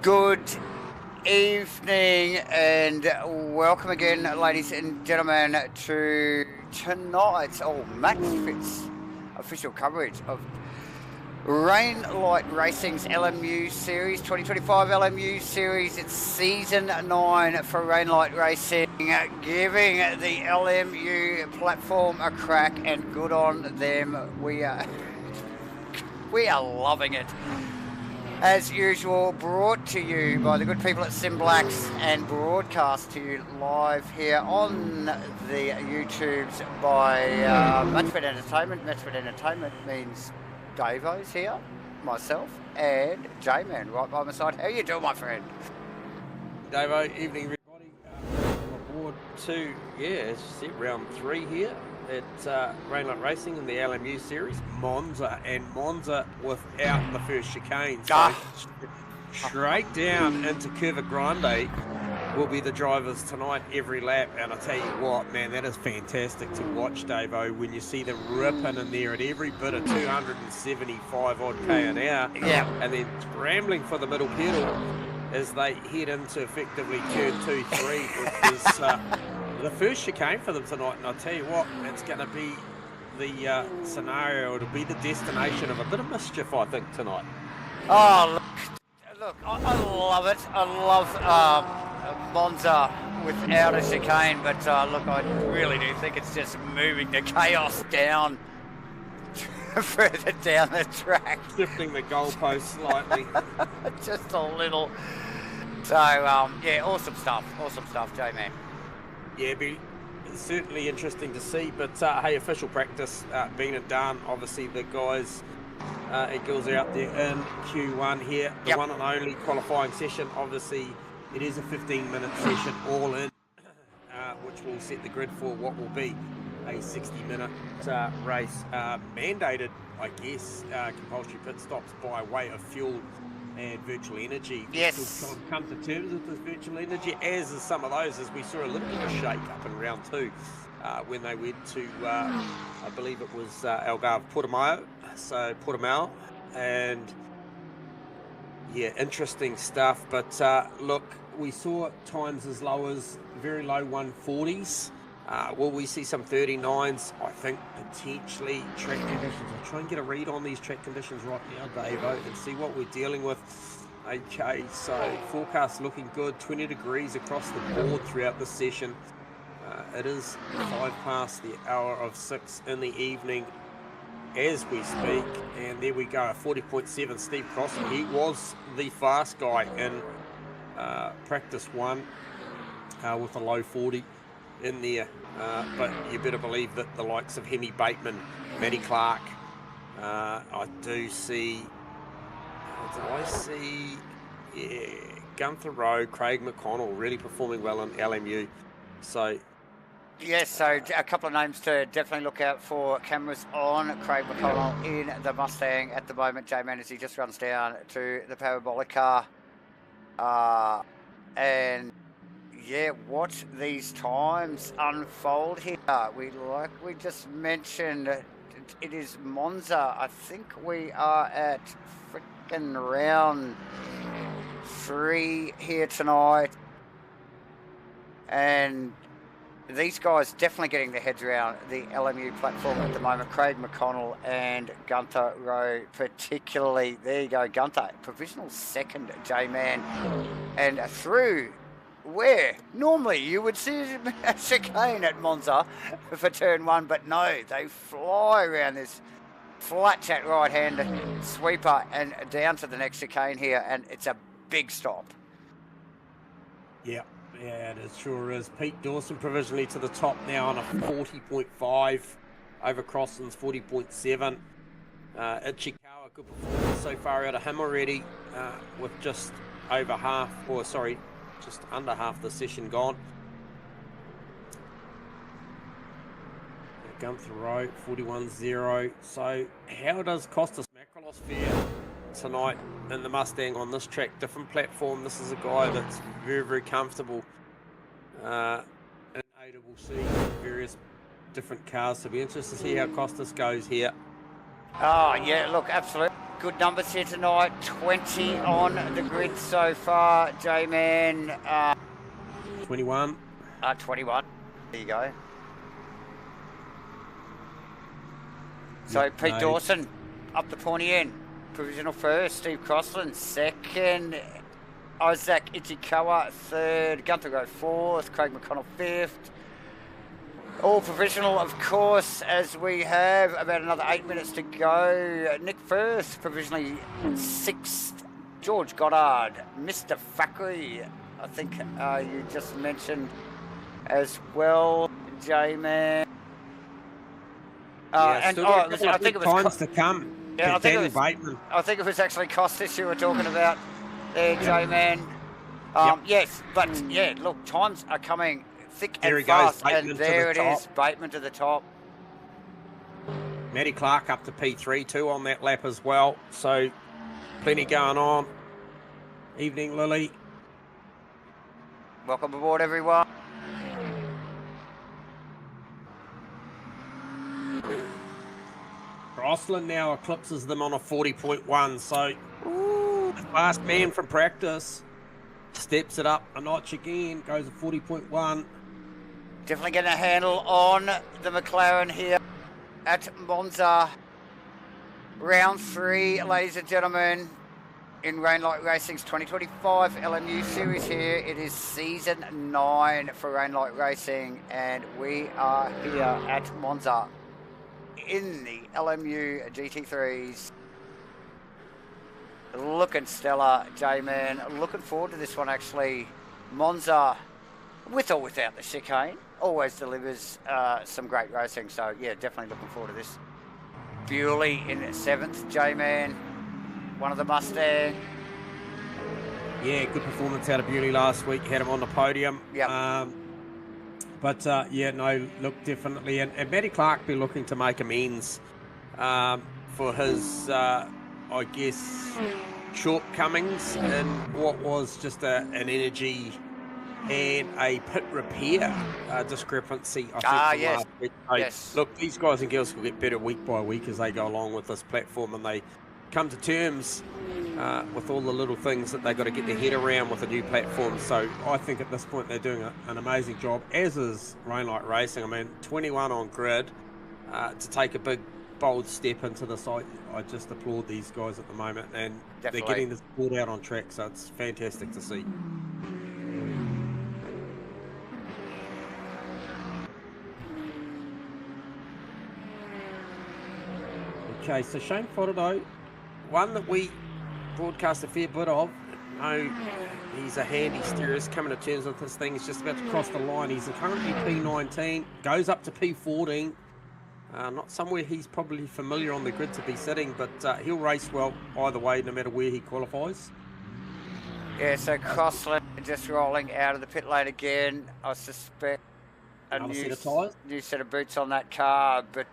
Good evening and welcome again, ladies and gentlemen, to tonight's MatchFit's official coverage of Rain Light Racing's LMU Series, 2025 LMU Series. It's Season 9 for Rain Light Racing, giving the LMU platform a crack, and good on them. We are loving it. As usual, brought to you by the good people at SIMBLACKS and broadcast to you live here on the YouTubes by MATCHFIT Entertainment. MATCHFIT Entertainment means Davo's here, myself, and J-Man right by my side. How you doing, my friend? Davo, evening everybody. I'm aboard to, it's round 3 here at Rain Light Racing in the LMU Series, Monza, and Monza without the first chicane. So straight down into Curva Grande will be the drivers tonight every lap, and I tell you what, man, that is fantastic to watch, Davo, when you see them ripping in there at every bit of 275 odd k an hour, and then scrambling for the middle pedal as they head into effectively turn 2, 3, which is the first chicane for them tonight. And I tell you what, it's going to be the scenario, it'll be the destination of a bit of mischief, I think, tonight. Oh, look, I love it. I love Monza without a chicane, but look, I really do think it's just moving the chaos down further down the track. Shifting the goalpost slightly. Just a little. So, yeah, awesome stuff, J-Man. Yeah, be certainly interesting to see, but hey, official practice being done. Obviously, the guys and girls are out there in Q1 here, the one and only qualifying session. Obviously, It is a 15-minute session all in, which will set the grid for what will be a 60-minute race. Mandated, I guess, compulsory pit stops by way of fuel and virtual energy. Yes. We're still trying to come to terms with this virtual energy, as is some of those, as we saw a little bit of a shake up in round 2 when they went to, I believe it was Algarve Portimao, and yeah, interesting stuff. But look, we saw times as low as very low 140s. Will we see some 39s? I think potentially. Track conditions. I'll try and get a read on these track conditions right now, Davo, and see what we're dealing with. Okay, so forecast looking good. 20 degrees across the board throughout the session. It is 5 past the hour of 6 in the evening as we speak, and there we go. 40.7 Steve Crossland. He was the fast guy in practice 1 with a low 40 in there, but you better believe that the likes of Hemi Bateman, Matty Clark, I see Gunther Rowe, Craig McConnell really performing well in LMU. So yes, so a couple of names to definitely look out for. Cameras on Craig McConnell in the Mustang at the moment. J-Man, as he just runs down to the parabolic car. And yeah, watch these times unfold here. We just mentioned, it is Monza. I think we are at freaking round 3 here tonight. And these guys definitely getting their heads around the LMU platform at the moment. Craig McConnell and Gunther Rowe particularly. There you go, Gunther, provisional second, J-Man. And through where normally you would see a chicane at Monza for turn 1, but no, they fly around this flat chat right-hand sweeper and down to the next chicane here, and it's a big stop. Yeah, it sure is. Pete Dawson provisionally to the top now on a 40.5 over Crossland's 40.7. Ichikawa, good performance so far out of him already, with just under half the session gone. Gunther Rowe, 41.0. So how does Costas Makrolos fare tonight in the Mustang on this track? Different platform. This is a guy that's very, very comfortable in ACC, various different cars. So it'll be interesting to see how Costas goes here. Oh, yeah, look, absolutely. Good numbers here tonight. 20 on the grid so far, J-Man. 21. 21. There you go. So Yep, Pete no. Dawson up the pointy end. Provisional first. Steve Crossland second. Isaac Ichikawa third. Gunther Rowe fourth. Craig McConnell fifth. All provisional, of course, as we have about another 8 minutes to go. Nick Firth, provisionally 6th. George Goddard, Mr. Fackery, I think you just mentioned as well, J-Man. I think it was times to come. Yeah, I think it was actually Costas you were talking about there, J-Man. Yes, but yeah, look, times are coming thick and fast, and there it is, Bateman to the top. Matty Clark up to P3 too on that lap as well, so plenty going on. Evening, Lily. Welcome aboard, everyone. Crossland now eclipses them on a 40.1, so the fast man from practice steps it up a notch again, goes to 40.1. Definitely getting a handle on the McLaren here at Monza. Round 3, ladies and gentlemen, in Rainlight Racing's 2025 LMU Series here. It is season 9 for Rainlight Racing, and we are here at Monza in the LMU GT3s. Looking stellar, J-Man. Looking forward to this one, actually. Monza, with or without the chicane, always delivers some great racing. So, yeah, definitely looking forward to this. Bewley in 7th, J-Man. One of the Mustang. Yeah, good performance out of Beauty last week. Had him on the podium. Yep. Yeah, no, look, definitely. And Matty Clark be looking to make amends for his, I guess, shortcomings in what was just an energy and a pit repair discrepancy, I think, from Yes. last week. So, Yes. look, these guys and girls will get better week by week as they go along with this platform and they come to terms with all the little things that they've got to get their head around with a new platform. So I think at this point they're doing an amazing job, as is Rainlight Racing. I mean, 21 on grid to take a big, bold step into the site. I just applaud these guys at the moment, and Definitely. they're getting the sport out on track, so it's fantastic to see. Okay, so Shane Fodderdo, one that we broadcast a fair bit of. No, he's a handy steerist coming to terms with this thing. He's just about to cross the line. He's currently P19, goes up to P14. Not somewhere he's probably familiar on the grid to be sitting, but he'll race well either way, no matter where he qualifies. Yeah, so Crossland just rolling out of the pit lane again. I suspect a new set of boots on that car, but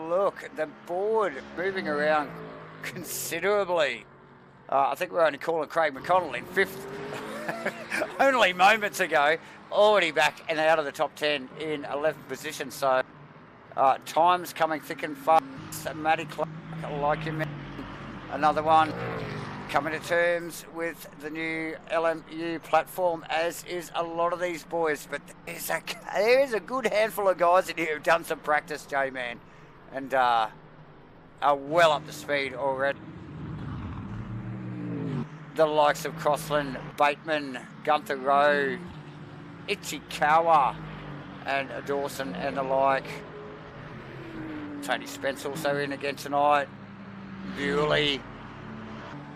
look, the board moving around considerably. I think we're only calling Craig McConnell in 5th only moments ago, already back and out of the top 10 in 11th position. So time's coming thick and fast. Matty Clark, like you mentioned, another one coming to terms with the new LMU platform, as is a lot of these boys. But there is a good handful of guys in here who've done some practice, J-Man, and are well up to speed already. The likes of Crossland, Bateman, Gunther Rowe, Ichikawa, and Dawson and the like. Tony Spence also in again tonight. Bewley,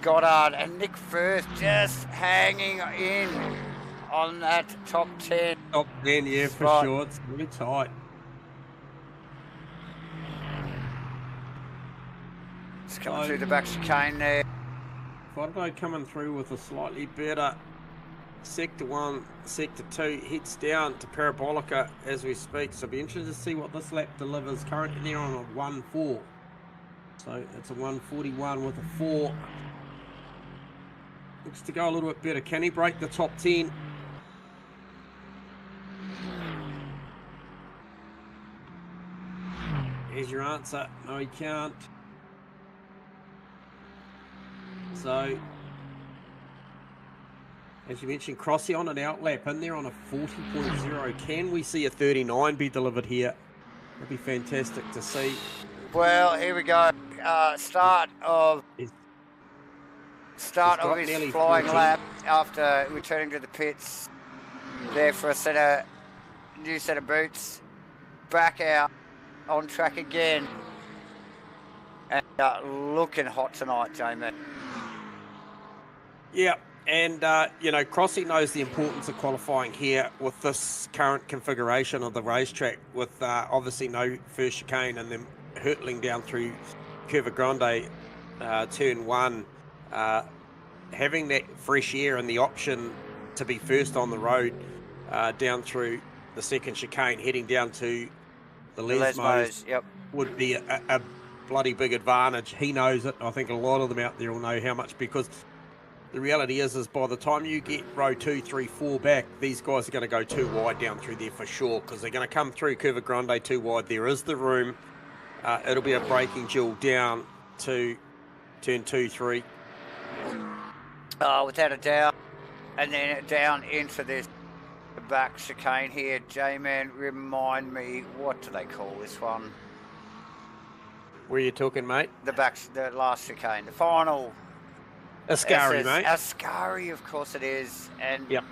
Goddard, and Nick Firth just hanging in on that top 10. Top 10, yeah, for sure. It's really tight. It's coming through the back chicane there. Fodderdo coming through with a slightly better Sector 1, Sector 2, heads down to Parabolica as we speak. So it'll be interesting to see what this lap delivers. Currently there on a 1.4. So it's a 1:41 with a 4. Looks to go a little bit better. Can he break the top 10? Here's your answer. No, he can't. So, as you mentioned, Crossy on an outlap in there on a 40.0. Can we see a 39 be delivered here? That'd be fantastic to see. Well, here we go. Start of his flying lap after returning to the pits. There for a new set of boots. Back out on track again. And looking hot tonight, Jamie. Yeah, and, Crossy knows the importance of qualifying here with this current configuration of the racetrack, with obviously no first chicane and then hurtling down through Curva Grande, turn 1, having that fresh air and the option to be first on the road down through the second chicane, heading down to the Lesmos, yep, would be a bloody big advantage. He knows it. I think a lot of them out there will know how much, because the reality is by the time you get row 2, 3, 4 back, these guys are going to go too wide down through there for sure, because they're going to come through Curva Grande too wide. There is the room. It'll be a braking duel down to turn 2, 3. Without a doubt. And then down into this back chicane here. J-Man, remind me, what do they call this one? Where are you talking, mate? The last chicane, the final. Ascari, mate. Ascari, of course it is. And yep,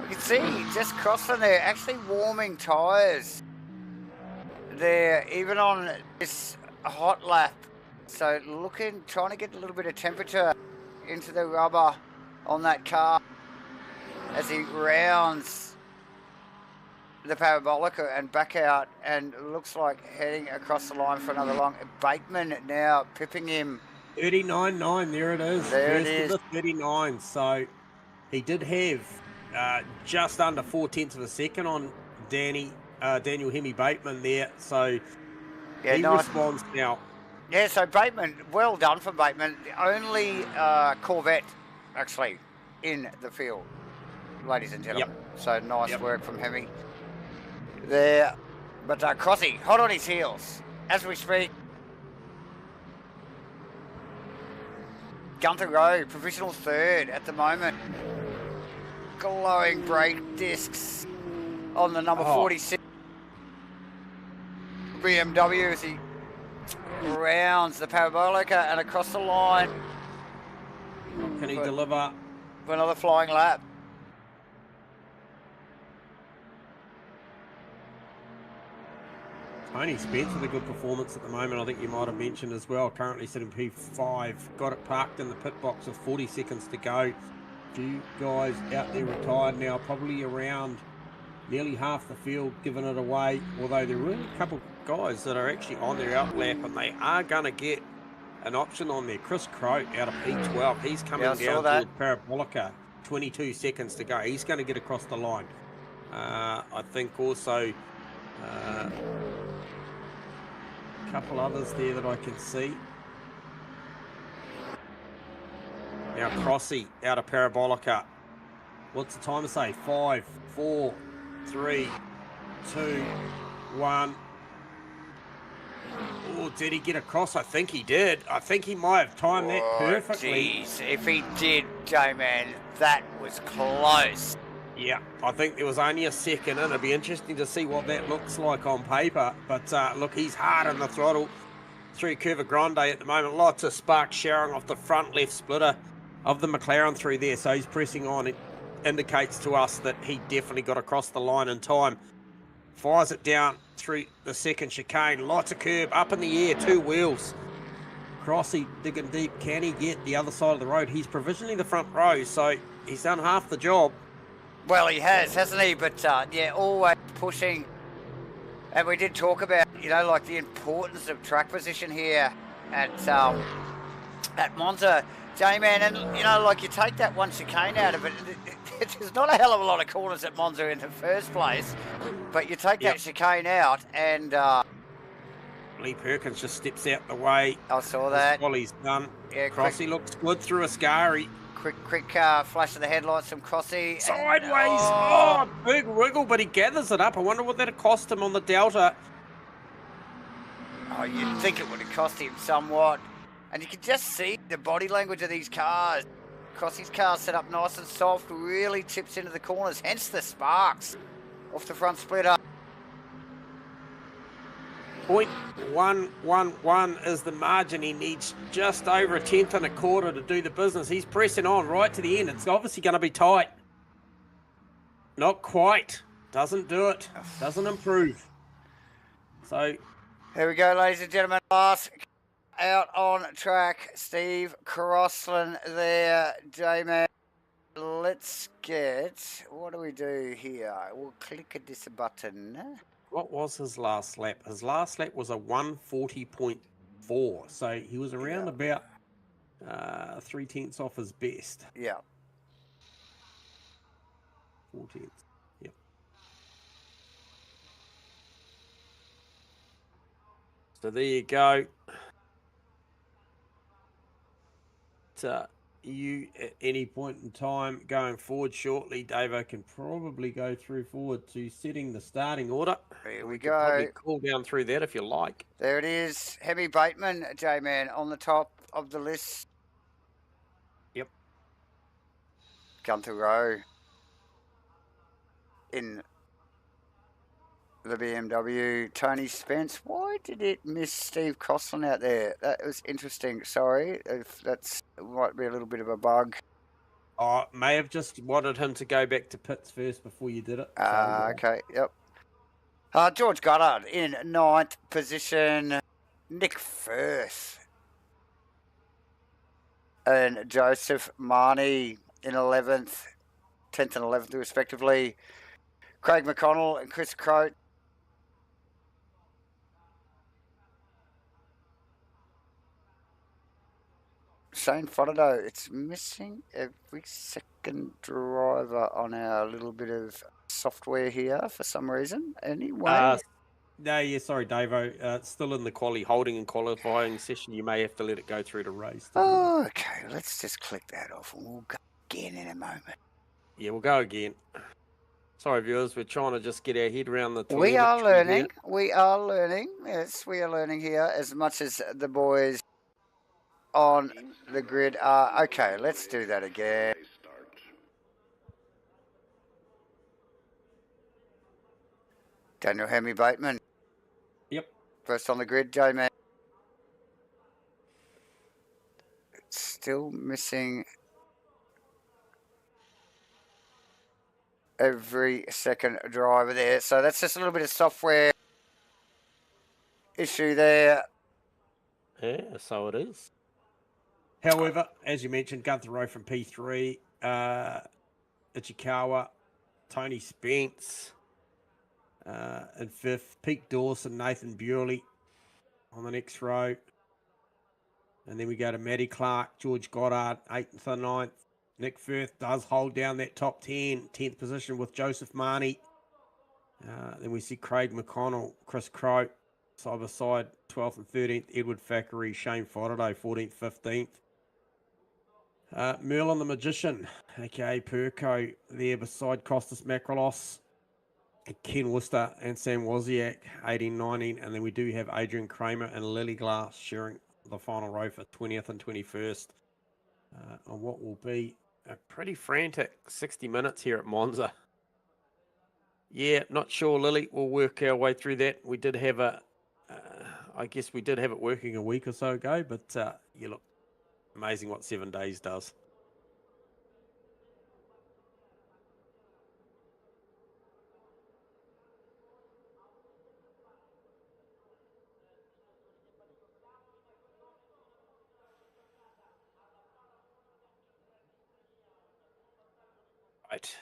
we can see just crossing there, actually warming tyres there, even on this hot lap. So trying to get a little bit of temperature into the rubber on that car as he rounds the Parabolica and back out, and looks like heading across the line for another long. Bateman now pipping him. 39.9, there it is. There it is. The 39, so He did have just under 4/10 of a second on Daniel Hemi Bateman there, so Yeah, he nice. responds now. Yeah, so Bateman, well done from Bateman. The only Corvette, actually, in the field, ladies and gentlemen. Yep. So nice Yep. work from Hemi there. But Crossy, hot on his heels as we speak. Gunther Rowe, provisional third at the moment. Glowing brake discs on the number 46 BMW as he rounds the parabolica and across the line. Can he deliver? For another flying lap. Tony Spence with a good performance at the moment, I think you might have mentioned as well. Currently sitting P5, got it parked in the pit box with 40 seconds to go. Few guys out there retired now, probably around nearly half the field giving it away, although there were a couple of guys that are actually on their out lap and they are going to get an option on there. Chris Croat out of P12, he's coming down towards Parabolica, 22 seconds to go. He's going to get across the line. I think also a couple others there that I can see. Now Crossy out of Parabolica. What's the time to say? 5, 4, 3, 2, 1. Oh, did he get across? I think he did. I think he might have timed that perfectly. Jeez, if he did, J-Man, that was close. Yeah, I think there was only a second, and it'll be interesting to see what that looks like on paper. But look, he's hard on the throttle through Curva Grande at the moment. Lots of sparks showering off the front left splitter of the McLaren through there. So he's pressing on. It indicates to us that he definitely got across the line in time. Fires it down through the second chicane. Lots of curb up in the air, 2 wheels. Crossy digging deep. Can he get the other side of the road? He's provisioning the front row, so he's done half the job. Well, he has, hasn't he? But yeah, always pushing. And we did talk about, you know, like the importance of track position here at Monza, J-Man. And, you know, like you take that one chicane out of it. There's not a hell of a lot of corners at Monza in the first place. But you take that chicane out and... Lee Perkins just steps out the way. I saw that. While he's done. Yeah, Crossy looks good through Ascari. Quick flash of the headlights from Crossy. Sideways. Oh, big wiggle, but he gathers it up. I wonder what that'd cost him on the Delta. Oh, you'd think it would have cost him somewhat. And you can just see the body language of these cars. Crossy's car set up nice and soft, really tips into the corners, hence the sparks off the front splitter. 0.111 is the margin. He needs just over a 10th and a quarter to do the business. He's pressing on right to the end. It's obviously going to be tight. Not quite. Doesn't do it. Doesn't improve. So here we go, ladies and gentlemen. Last out on track, Steve Crossland there, J-Man. Let's get, what do we do here? We'll click this button. What was his last lap? His last lap was a 140.4. So he was around about 3/10 off his best. Yeah. 4/10. Yep. So there you go. You at any point in time going forward shortly, Davo can probably go forward to setting the starting order. Here we go. Probably call down through that if you like. There it is. Hemi Bateman, J-Man, on the top of the list. Yep. Gunther Rowe in the BMW. Tony Spence. Why did it miss Steve Crossland out there? That was interesting. Sorry, if that's might be a little bit of a bug. I may have just wanted him to go back to pits first before you did it. Okay, yep. George Goddard in 9th position. Nick Firth and Joseph Marnie in 11th, 10th and 11th respectively. Craig McConnell and Chris Croat. Shane Frodo. It's missing every second driver on our little bit of software here for some reason. Anyway. No, yeah, sorry, Davo. It's still in the holding and qualifying session. You may have to let it go through to race. Oh, okay, let's just click that off and we'll go again in a moment. Yeah, we'll go again. Sorry, viewers, we're trying to just get our head around the telemetry. We are learning. We are learning. Yes, we are learning here as much as the boys on the grid are. Okay, let's do that again. Daniel Hemi Bateman. Yep. First on the grid, J-Man. Still missing every second driver there. So that's just a little bit of software issue there. Yeah, so it is. However, as you mentioned, Gunther Rowe from P3, Ichikawa, Tony Spence in fifth, Pete Dawson, Nathan Bewley on the next row. And then we go to Matty Clark, George Goddard, 8th and 9th. Nick Firth does hold down that top 10, 10th position with Joseph Marnie. Then we see Craig McConnell, Chris Crowe, side by side, 12th and 13th. Edward Thackeray, Shane Faraday, 14th, 15th. Merlin the Magician, aka Perko, there beside Costas Makrolos, Ken Worcester and Sam Wozniak, 18, 19. And then we do have Adrian Kramer and Lily Glass sharing the final row for 20th and 21st. On what will be a pretty frantic 60 minutes here at Monza. Yeah, not sure, Lily. We'll work our way through that. We did have I guess we did have it working a week or so ago, but you look, amazing what 7 days does. Right.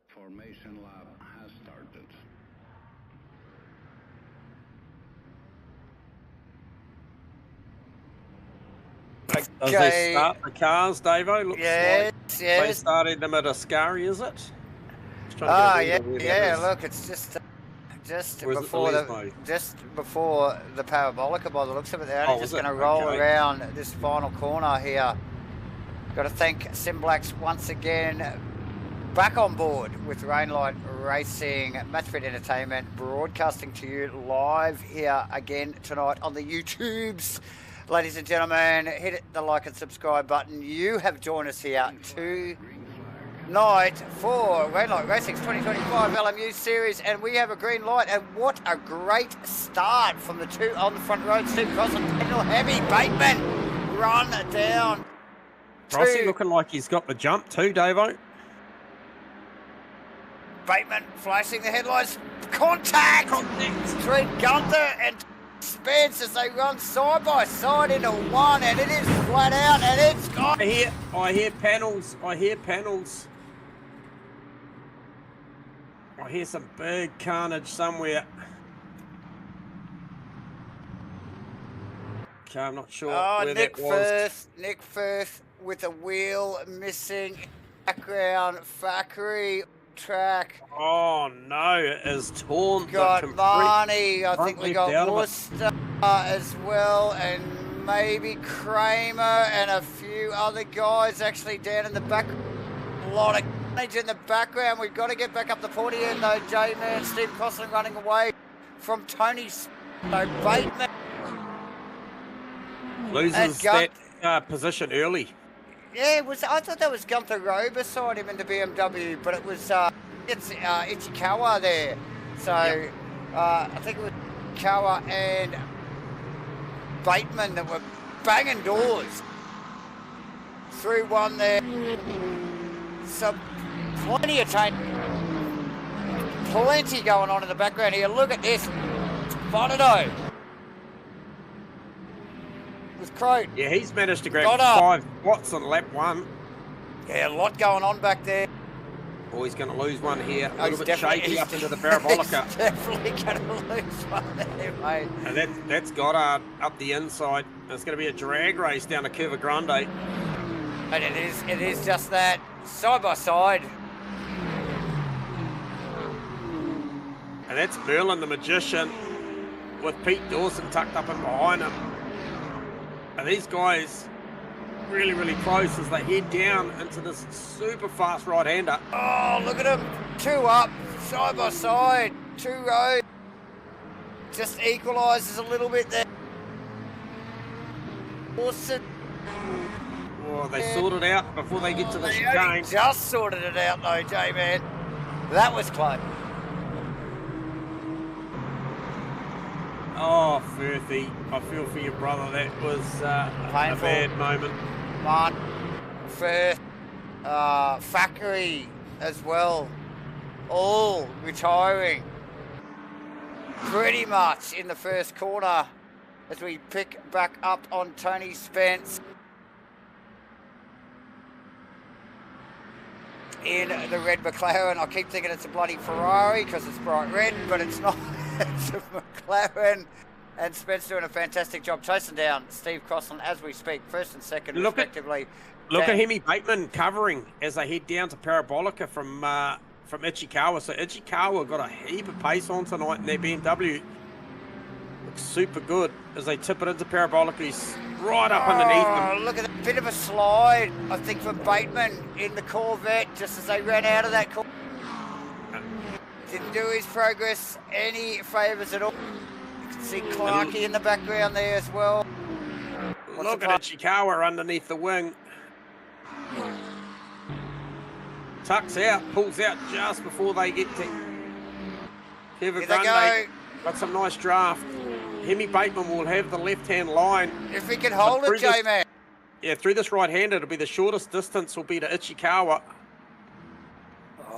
Formation lab has started. Does they start the cars, Davo? Looks yes, like yes. they started them at Ascari, is it? Yeah. Look, it's just before the Parabolica by the looks of it. They're only just going to roll around this final corner here. Got to thank SIMBLACKS once again. Back on board with Rainlight Racing, MATCHFIT Entertainment, broadcasting to you live here again tonight on the YouTubes. Ladies and gentlemen, hit the like and subscribe button. You have joined us here tonight for Rainlight Racing's 2025 LMU Series, and we have a green light. And what a great start from the two on the front row. Steve Cross and Daniel Hemi Bateman run down. Rossi looking like he's got the jump too, Davo. Bateman flashing the headlights. Contact! Between Gunther and Spence as they run side by side into one, and it is flat out, and it's gone. I hear panels. I hear some big carnage somewhere. Okay, I'm not sure where that was. Nick Firth with a wheel missing. Background Thackeray track. Oh no, it is torn. Got Marnie, I think we got Worcester as well, and maybe Kramer and a few other guys actually down in the back. A lot of carnage in the background. We've got to get back up the pointy end though, J-Man. Steve Cosling running away from Tony Bateman. Loses that position early. Yeah, I thought that was Gunther Rowe beside him in the BMW, but it was it's Ichikawa there. So I think it was Ichikawa and Bateman that were banging doors through one there. So plenty going on in the background here. Look at this, Bonato. With Crowe. Yeah, he's managed to grab 5 spots on lap 1. Yeah, a lot going on back there. Oh, he's going to lose one here. A Oh, little bit shaky up into the parabolica. He's definitely going to lose one there, mate. And that's Goddard up the inside. It's going to be a drag race down to Curva Grande. And it is just that, side by side. And that's Merlin the Magician with Pete Dawson tucked up and behind him. And these guys really, really close as they head down into this super fast right-hander. Oh, look at them. 2 up, side by side, 2 rows. Just equalises a little bit there. Dawson. Oh, they sort it out before they get to the They chicane. only just sorted it out though, J-Man. That was close. Oh, Firthy, I feel for your brother. That was a Painful. bad moment. Mark, Firth, Factory as well, all retiring pretty much in the first corner as we pick back up on Tony Spence in the red McLaren. I keep thinking it's a bloody Ferrari because it's bright red, but it's not. It's a McLaren. And Spence doing a fantastic job chasing down Steve Crossland as we speak, first and second respectively. Look at Hemi Bateman covering as they head down to Parabolica from Ichikawa. So Ichikawa got a heap of pace on tonight in their BMW. Looks super good as they tip it into Parabolica. He's right up underneath them. Look at that bit of a slide, I think, for Bateman in the Corvette just as they ran out of that corner. Didn't do his progress any favours at all. You can see Clarkey in the background there as well. Look at Ichikawa underneath the wing. Tucks out, pulls out just before they get to Curva Grande. Got some nice draft. Hemi Bateman will have the left-hand line. If he can hold it, J-Man. Yeah, through this right-hander, it'll be the shortest distance will be to Ichikawa.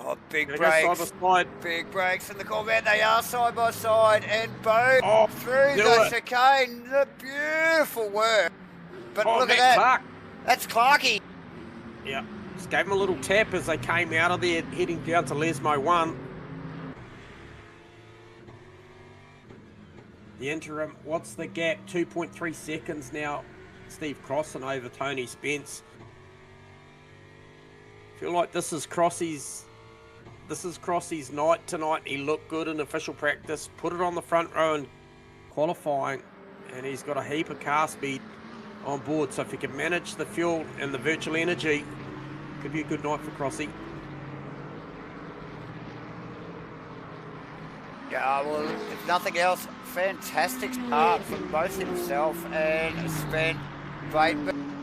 Oh, big Gonna brakes. go side by side. Big brakes in the Corvette. They are side by side and both through do the it. chicane. The beautiful work. But look Matt at that. Clark. That's Clarkey. Yeah, just gave him a little tap as they came out of there, heading down to Lesmo 1. The interim, what's the gap? 2.3 seconds now. Steve Crossan over Tony Spence. Feel like this is Crossy's night tonight. He looked good in official practice, put it on the front row in qualifying, and he's got a heap of car speed on board. So if he can manage the fuel and the virtual energy, could be a good night for Crossy. Yeah, well, if nothing else, fantastic start from both himself and Spence. Bateman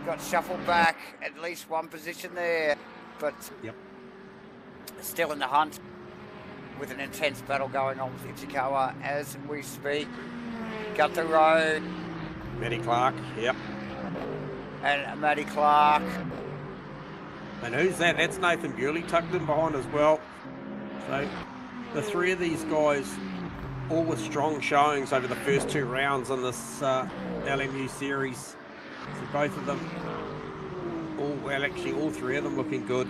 got shuffled back at least one position there, but still in the hunt with an intense battle going on with Ichikawa as we speak. Gunther Road. Matty Clark, yep. And Matty Clark. And who's that? That's Nathan Bewley tucked in behind as well. So the three of these guys all with strong showings over the first 2 rounds in this LMU series. So both of them, all 3 of them looking good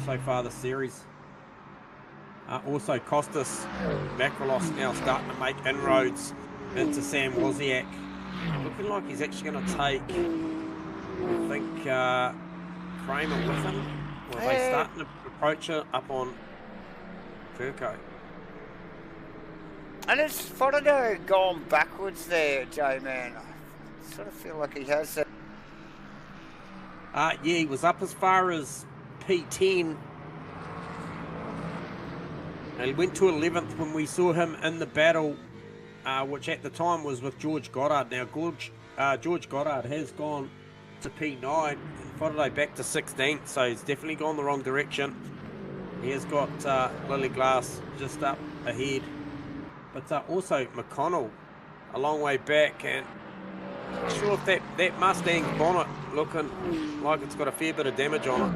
so far this series. Also Costas Makrolos now starting to make inroads into Sam Wozniak. Looking like he's actually going to take, I think, Kramer with him. Or are they starting to approach it up on Furco? And it's Fonato gone backwards there, J-Man. I sort of feel like he has that. Yeah, he was up as far as P10. And he went to 11th when we saw him in the battle, which at the time was with George Goddard. Now, George Goddard has gone to P9 and Fonato back to 16th, so he's definitely gone the wrong direction. He has got Lily Glass just up ahead. But also McConnell a long way back, and not sure if that Mustang's bonnet looking like it's got a fair bit of damage on it.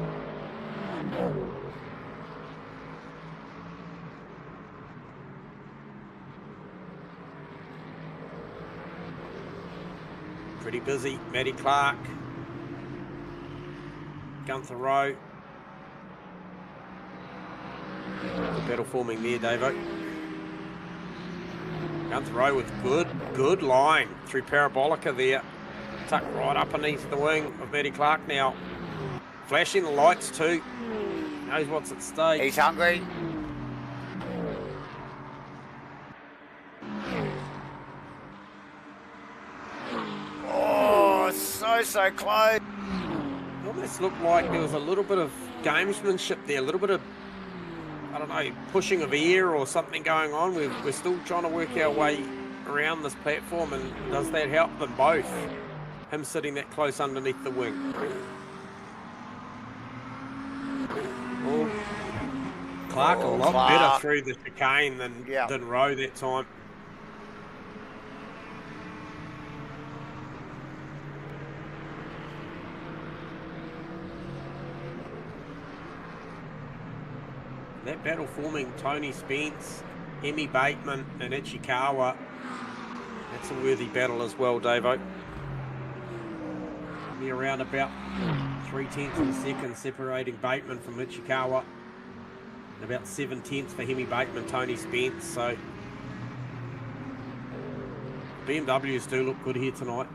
Pretty busy. Matty Clark, Gunther Rowe. battle forming there, Davo. Guns row with good line through Parabolica there. Tucked right up underneath the wing of Matty Clark now. Flashing the lights too. Knows what's at stake. He's hungry. Oh, so close. It almost looked like there was a little bit of gamesmanship there, a little bit of, I don't know, pushing of air or something going on. We're still trying to work our way around this platform, and does that help them both? Him sitting that close underneath the wing. Oh, Clark a lot better through the chicane than Rowe that time. That battle forming Tony Spence, Hemi Bateman and Ichikawa. That's a worthy battle as well, Davo. Be around about 3/10 of a second separating Bateman from Ichikawa. And about 7/10 for Hemi Bateman, Tony Spence. So BMWs do look good here tonight.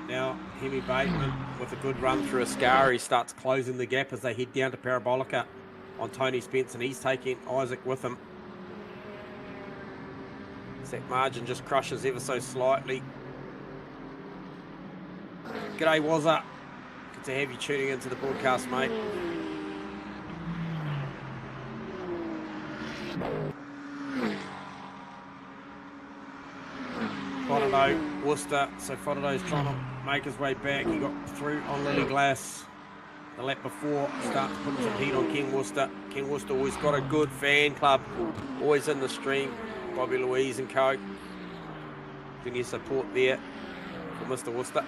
Now, Hemi Bateman with a good run through Ascari starts closing the gap as they head down to Parabolica on Tony Spence, and he's taking Isaac with him. As that margin just crushes ever so slightly. G'day, Wazza. Good to have you tuning into the broadcast, mate. Fotado, Worcester. So Fotado's trying to make his way back. He got through on Lily Glass the lap before. Starts putting some heat on Ken Worcester. Ken Worcester always got a good fan club. Always in the stream. Bobby Louise and co. Plenty of support there for Mr. Worcester.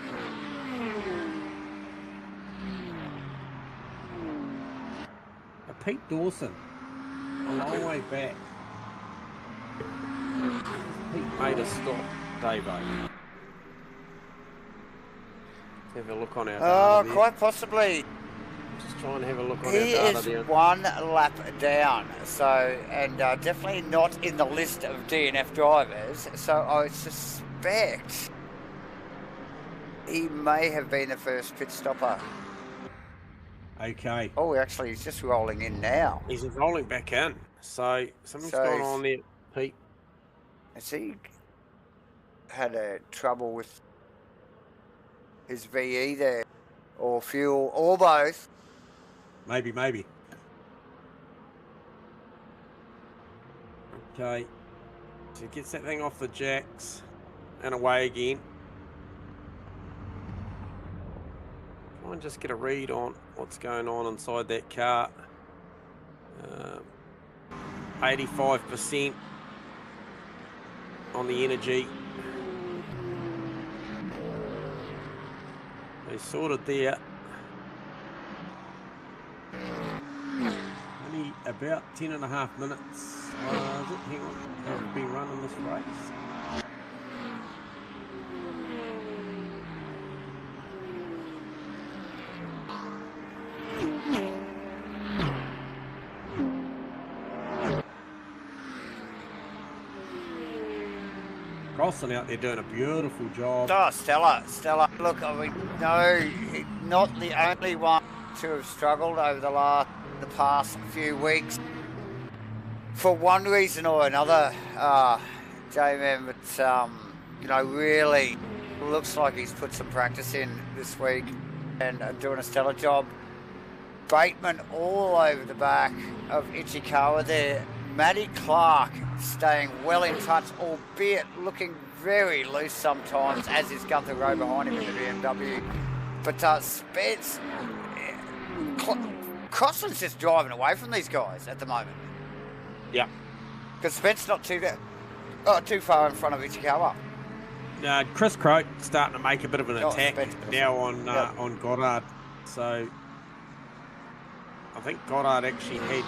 Pete Dawson, a long way back. Pete made a stop, Davo. Have a look on our data there. Quite possibly. Just try and have a look on He our data is there. 1 lap down, so, and definitely not in the list of DNF drivers, so I suspect he may have been the first pit stopper. Okay. Oh, actually, he's just rolling in now. He's rolling back in, so something's going on there, Pete. Has he had trouble with his VE there, or fuel, or both? Maybe. Okay. So he gets that thing off the jacks and away again. Try and just get a read on what's going on inside that car. 85% on the energy. They sorted there. Only about 10.5 minutes. Is it? Hang on. Have been running this race. Carlson out there doing a beautiful job. Oh, Stella. Look, I mean, no, not the only one to have struggled over the past few weeks. For one reason or another, J-Man, but, you know, really looks like he's put some practice in this week and doing a stellar job. Bateman all over the back of Ichikawa there. Matty Clark staying well in touch, albeit looking very loose sometimes, as is Gunther Rowe behind him in the BMW. But Spence, Crossland's just driving away from these guys at the moment. Yeah. Because Spence not too far in front of Ichikawa. Chris Croak starting to make a bit of an attack now Yep. on Goddard. So I think Goddard actually had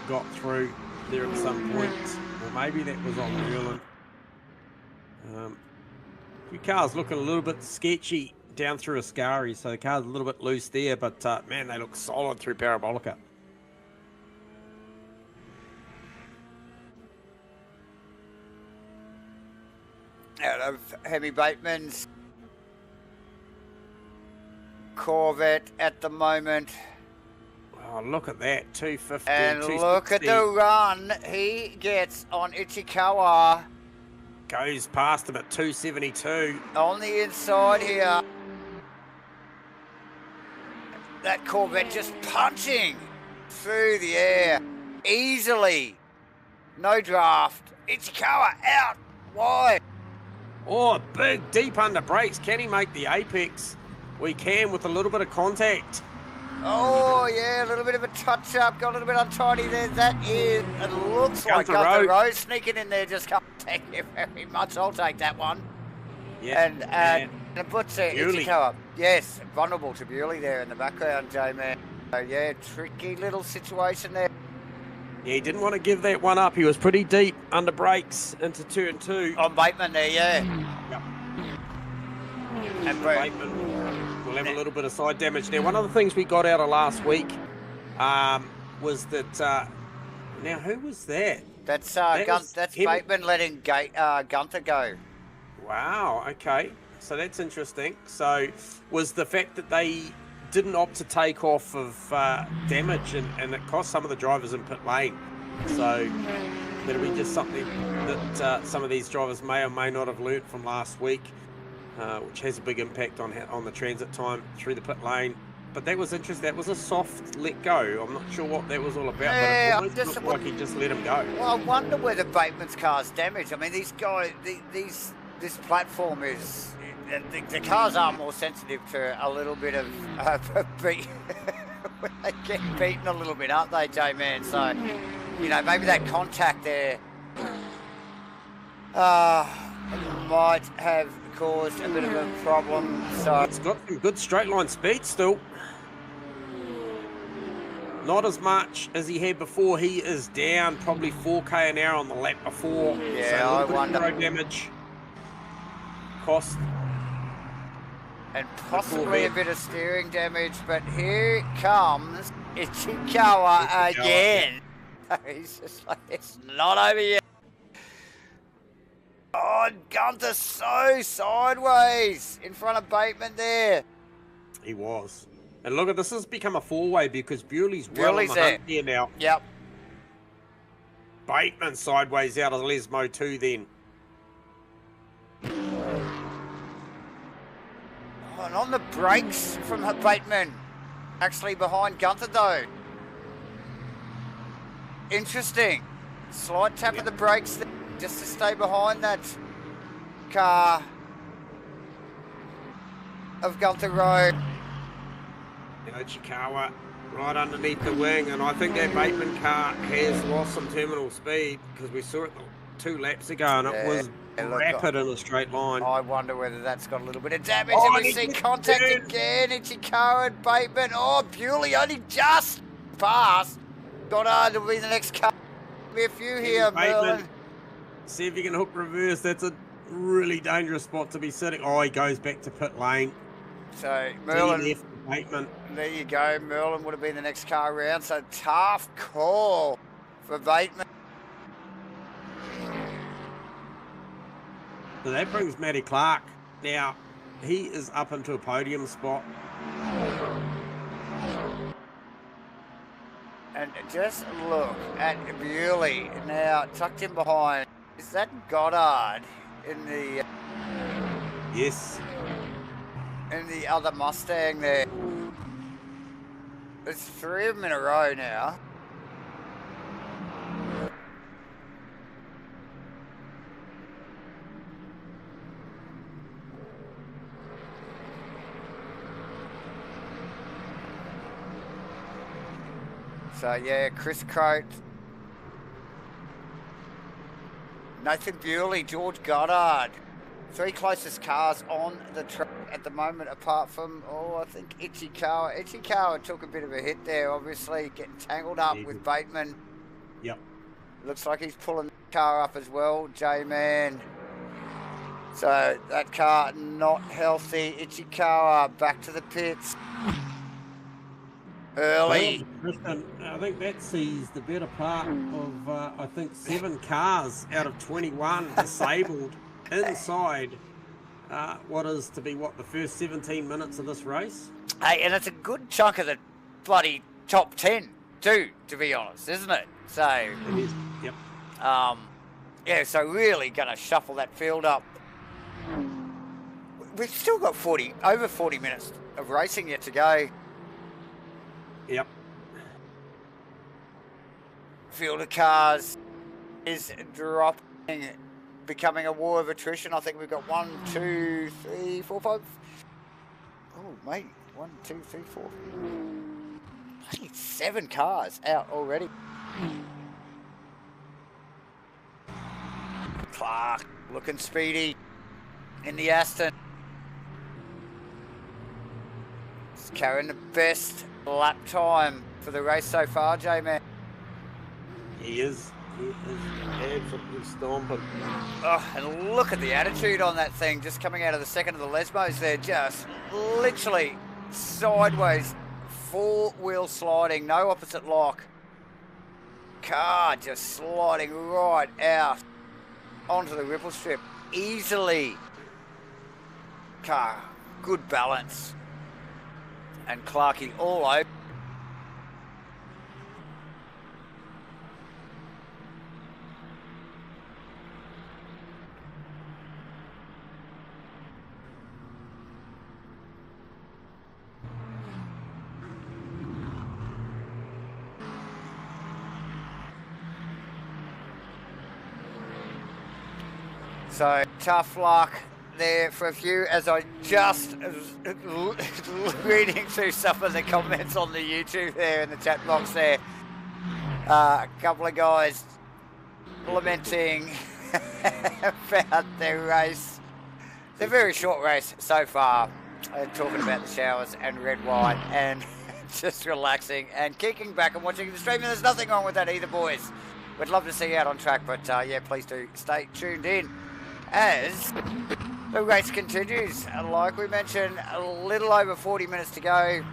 got through there at some point, or maybe that was on Newland. Few cars looking a little bit sketchy down through Ascari, so the car's a little bit loose there, but man, they look solid through Parabolica. Out of Hemi Bateman's Corvette at the moment. Oh, look at that, 250, And look at the run he gets on Ichikawa. Goes past him at 272. On the inside here. That Corvette just punching through the air easily. No draft. Ichikawa out wide. Oh, big, deep under brakes. Can he make the apex? We can with a little bit of contact. Oh, yeah, a little bit of a touch-up. Got a little bit untidy there. That is, it looks like Gunther Rowe sneaking in there. Just can't thank you very much. I'll take that one. Yeah. And it puts Ichikawa. Yes, vulnerable to Bewley there in the background, J-Man. So, yeah, tricky little situation there. Yeah, he didn't want to give that one up. He was pretty deep under brakes into turn 2. On Bateman there, yeah. Yep. And Bateman will have a little bit of side damage. Now, one of the things we got out of last week was that... now, who was that? That's Bateman letting Gunther go. Wow, okay. So that's interesting. So was the fact that they didn't opt to take off of damage and it cost some of the drivers in pit lane. So that'll be just something that some of these drivers may or may not have learnt from last week, which has a big impact on the transit time through the pit lane. But that was interesting. That was a soft let go. I'm not sure what that was all about, yeah, but it looked like he just let him go. Well, I wonder whether Bateman's car's damaged. I mean, these guys, this platform is... The cars are more sensitive to a little bit of beat when they get beaten a little bit, aren't they, J-Man? So, you know, maybe that contact there might have caused a bit of a problem. So it's got some good straight line speed still. Not as much as he had before. He is down probably 4k an hour on the lap before. Yeah, so I wonder. Road damage. Cost. And possibly a bit of steering damage, but here comes Ichikawa again. He's just like, it's not over yet. Oh, Gunther's so sideways in front of Bateman there. He was. And look at this, has become a four-way because Bewley's well on the hunt here now. Yep. Bateman sideways out of Lesmo too then. And on the brakes from Bateman. Actually behind Gunther though. Interesting. Slight tap of the brakes there, just to stay behind that car of Gunther Road. Now Ichikawa right underneath the wing, and I think that Bateman car has lost some terminal speed because we saw it 2 laps ago and it was rapid in a straight line. I wonder whether that's got a little bit of damage. And we see contact again. Ichikawa and Bateman. Oh, Bewley only just passed. Goddard will be the next car. Be a few here, Merlin. See if you can hook reverse. That's a really dangerous spot to be sitting. Oh, he goes back to pit lane. So Merlin, Bateman. there you go. Merlin would have been the next car around. So tough call for Bateman. So that brings Matty Clark. Now, he is up into a podium spot. And just look at Bewley now tucked in behind. Is that Goddard in the... Yes. In the other Mustang there? There's 3 of them in a row now. So yeah, Chris Coates, Nathan Bewley, George Goddard, 3 closest cars on the track at the moment, apart from, I think Ichikawa. Ichikawa took a bit of a hit there, obviously, getting tangled up with Bateman. Yep. Looks like he's pulling the car up as well, J-Man. So that car not healthy. Ichikawa back to the pits. Early. I think that sees the better part of, I think, 7 cars out of 21 disabled inside what is to be, the first 17 minutes of this race? Hey, and it's a good chunk of the bloody top 10 too, to be honest, isn't it? So, It is. Yep. yeah, so really going to shuffle that field up. We've still got over 40 minutes of racing yet to go. Yep. Field of cars is dropping, becoming a war of attrition. I think we've got 1, 2, 3, 4, 5. Oh, mate. 1, 2, 3, 4. Bloody 7 cars out already. Clark looking speedy in the Aston. He's carrying the best lap time for the race so far, J-Man. He is. He is absolutely stomping. Oh, and look at the attitude on that thing, just coming out of the second of the Lesmos there, just literally sideways, 4-wheel sliding, no opposite lock. Car just sliding right out onto the ripple strip easily. Car, good balance. And Clarkie all over. So tough luck there for a few, as I just reading through some of the comments on the YouTube there in the chat box there. A couple of guys lamenting about their race. It's a very short race so far. Talking about the showers and red wine and just relaxing and kicking back and watching the stream. And there's nothing wrong with that either, boys. We'd love to see you out on track, but yeah, please do stay tuned in as the race continues. Like we mentioned, a little over 40 minutes to go.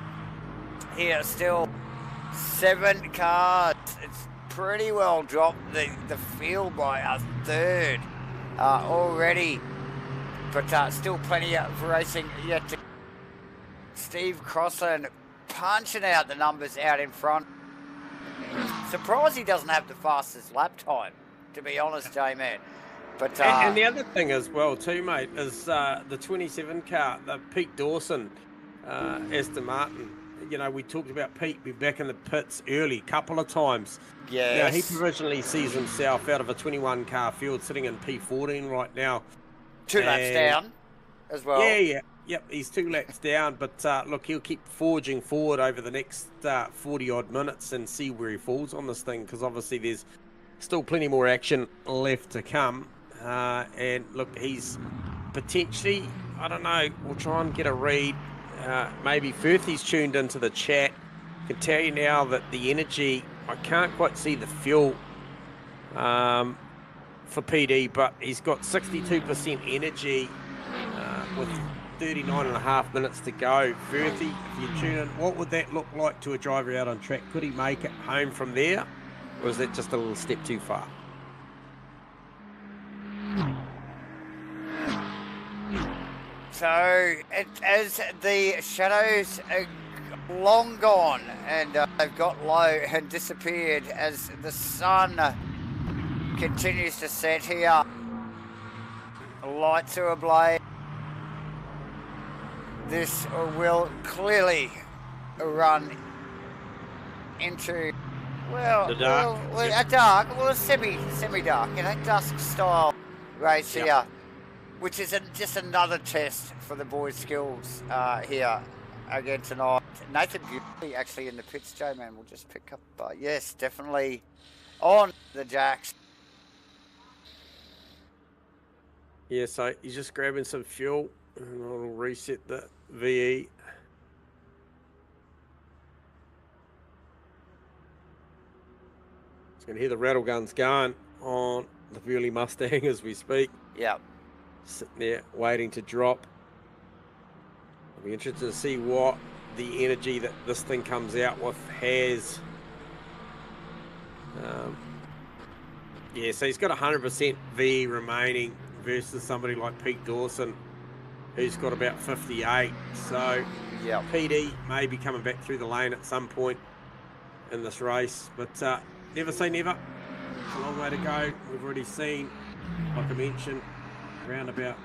Here still 7 cars. It's pretty well dropped the field by a third already, but still plenty of racing yet to. Steve Crossland punching out the numbers out in front. Surprised he doesn't have the fastest lap time, to be honest, J-Man. But and the other thing as well too, mate, is the 27 car, the Pete Dawson, Aston Martin. You know, we talked about Pete being back in the pits early a couple of times. yes. Now, he provisionally sees himself out of a 21 car field sitting in P14 right now. 2 laps down as well. Yep, he's 2 laps down, but look, he'll keep forging forward over the next 40-odd minutes and see where he falls on this thing, because obviously there's still plenty more action left to come. And look, he's potentially, I don't know, we'll try and get a read. Maybe Firth, he's tuned into the chat. I can tell you now that the energy, I can't quite see the fuel for PD, but he's got 62% energy with 39.5 minutes to go. Firthy, if you tune in, what would that look like to a driver out on track? Could he make it home from there, or is that just a little step too far? So, as the shadows are long gone and they've got low and disappeared as the sun continues to set here, lights are ablaze. This will clearly run into, The dark. a dark, a semi-dark, dusk style race here, which is just another test for the boys' skills here again tonight. Nathan Beauty actually in the pits, J-Man, will just pick up, yes, definitely on the jacks. Yeah, so he's just grabbing some fuel, and I'll reset the VE. You can hear the rattle guns going on the Bewley Mustang as we speak. Yeah. sitting there waiting to drop. I'll be interested to see what the energy that this thing comes out with has. Yeah, so he's got 100% V remaining versus somebody like Pete Dawson, who's got about 58. So Yeah. PD may be coming back through the lane at some point in this race, but never say never. It's a long way to go. We've already seen, like I mentioned, around about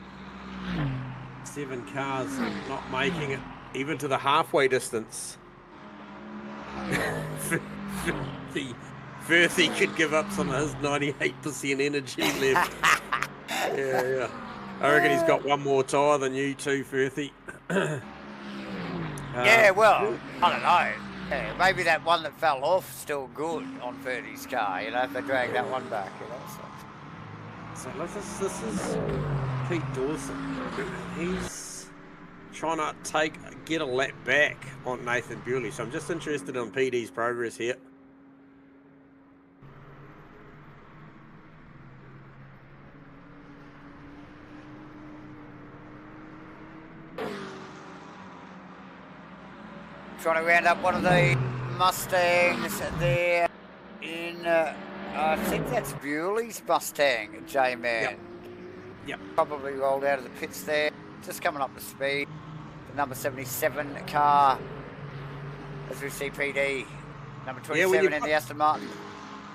7 cars not making it even to the halfway distance. Firthy could give up some of his 98% energy left. Yeah. I reckon he's got one more tyre than you two, Firthy. Yeah, well, I don't know. Yeah, maybe that one that fell off still good on Ferdy's car, you know, if they drag that one back, you know. So this is Pete Dawson. He's trying to get a lap back on Nathan Bewley. So I'm just interested in PD's progress here. Trying to round up one of the Mustangs there in, I think that's Bewley's Mustang, J-Man. Yep. Probably rolled out of the pits there, just coming up to speed. The number 77 car, as we see PD, number 27 in the Aston Martin.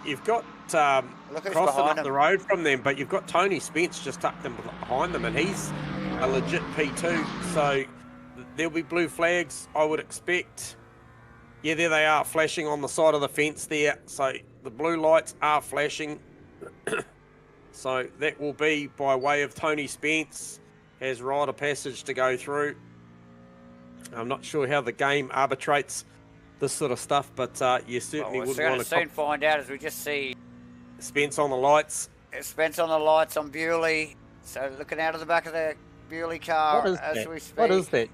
You've got Look who's crossing behind up the him. road from them, but you've got Tony Spence just tucked in behind them, and he's a legit P2, so there'll be blue flags, I would expect. Yeah, there they are, flashing on the side of the fence there. So the blue lights are flashing. So that will be by way of Tony Spence has right of passage to go through. I'm not sure how the game arbitrates this sort of stuff, but you certainly We're wouldn't going want to to soon find out as we just see Spence on the lights. Spence on the lights on Bewley. So looking out of the back of the Bewley car as we speak. What is that?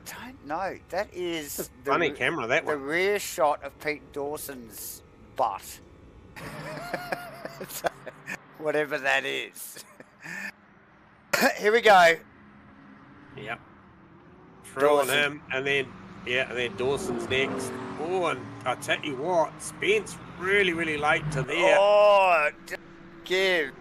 Don't know. That is Funny camera, that the one. rear shot of Pete Dawson's butt. So, whatever that is. Here we go. Yep. Through on Dawson. him, and then Dawson's next. Oh, and I tell you what, Spence really late to there. Oh, give.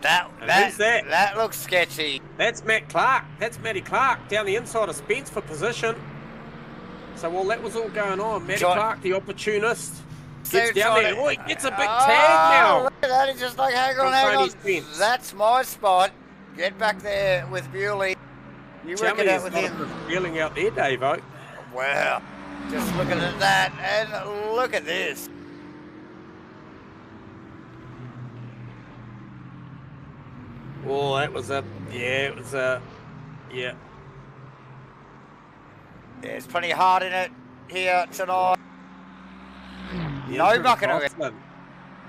And who's that? That looks sketchy. That's Matt Clark. That's Matty Clark down the inside of Spence for position. So while that was all going on, Matty Clark, the opportunist, gets down there. Oh, he gets a big tag now. Look at that. He's just like, hang on. Tony Spence. That's my spot. Get back there with Bewley. You work it out with him. Feeling out there, Davo. Wow. Just looking at that, and look at this. Oh, that was yeah. There's plenty of heart in it here tonight. The No interim mucking around. Crossland.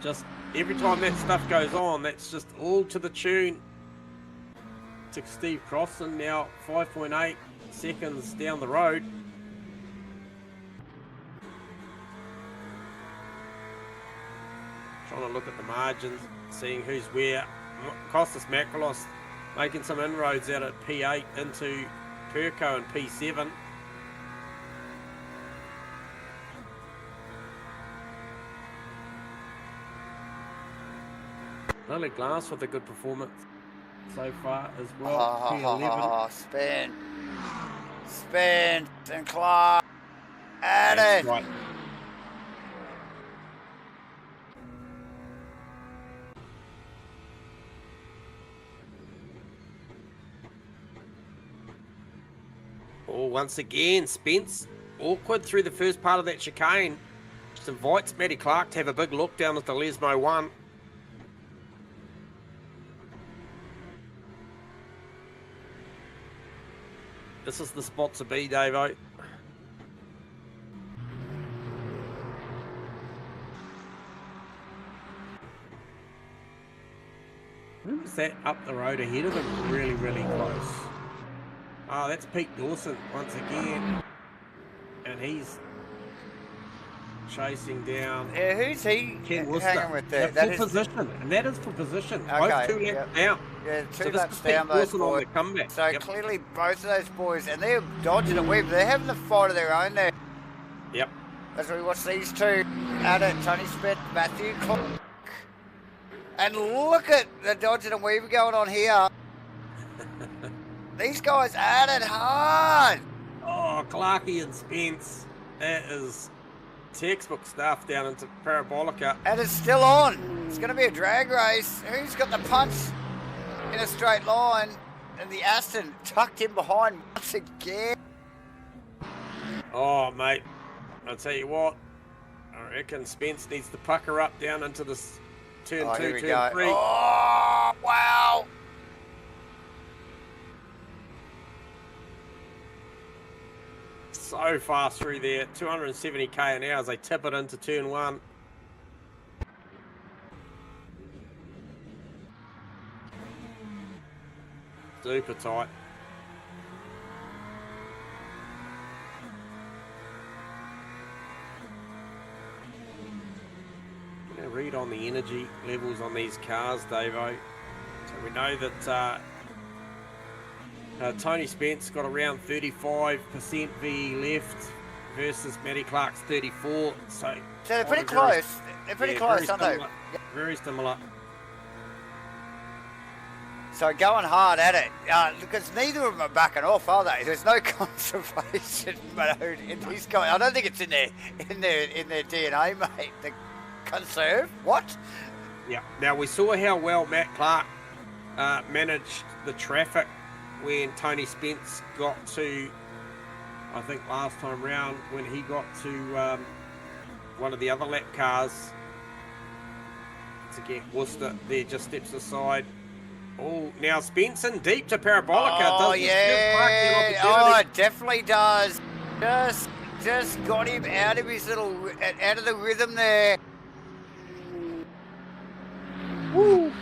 Just every time that stuff goes on, that's just all to the tune. To Steve Crossan now 5.8 seconds down the road. Trying to look at the margins, seeing who's where. Costas Makrolos making some inroads out at P8 into Perko and P7. Lily Glass with a good performance so far as well. P11. Spence and Clark at That's it. right. Oh, once again, Spence awkward through the first part of that chicane. Just invites Matty Clark to have a big look down at the Lesmo 1. This is the spot to be, Davo. Who was that up the road ahead of him? Really close. Oh, that's Pete Dawson once again. And he's chasing down Yeah, who's he Ken Worcester. hanging with there? For position, and that is for position. Okay, Both 2 laps down. Yeah, So two this laps is Pete down those Wilson on boys. the comeback. So Yep. clearly both of those boys, and they're dodging a weave. They're having a fight of their own there. Yep. As we watch these two at it, Tony Spett, Matthew Clark. And look at the dodging and weaving going on here. These guys at it hard. Oh, Clarkie and Spence. That is textbook stuff down into Parabolica. And it's still on. It's going to be a drag race. Who's got the punch in a straight line? And the Aston tucked in behind once again. Oh, mate. I'll tell you what. I reckon Spence needs to pucker up down into this turn 2, turn 3. Oh, wow. So fast through there. 270k an hour as they tip it into turn 1. Super tight. Read on the energy levels on these cars, Davo. So we know that Tony Spence got around 35% VE left versus Matty Clark's 34. So they're pretty close. They're pretty close, aren't they? Very similar. So going hard at it, because neither of them are backing off, are they? There's no conservation mode in these guys. I don't think it's in their DNA, mate. The conserve? What? Yeah. Now we saw how well Matt Clark managed the traffic when Tony Spence got to, I think last time round, when he got to one of the other lap cars. Once again, Worcester there just steps aside. Oh, now Spence in deep to Parabolica. Oh, Does yeah. Oh, it definitely does. Just got him out of his out of the rhythm there. Woo.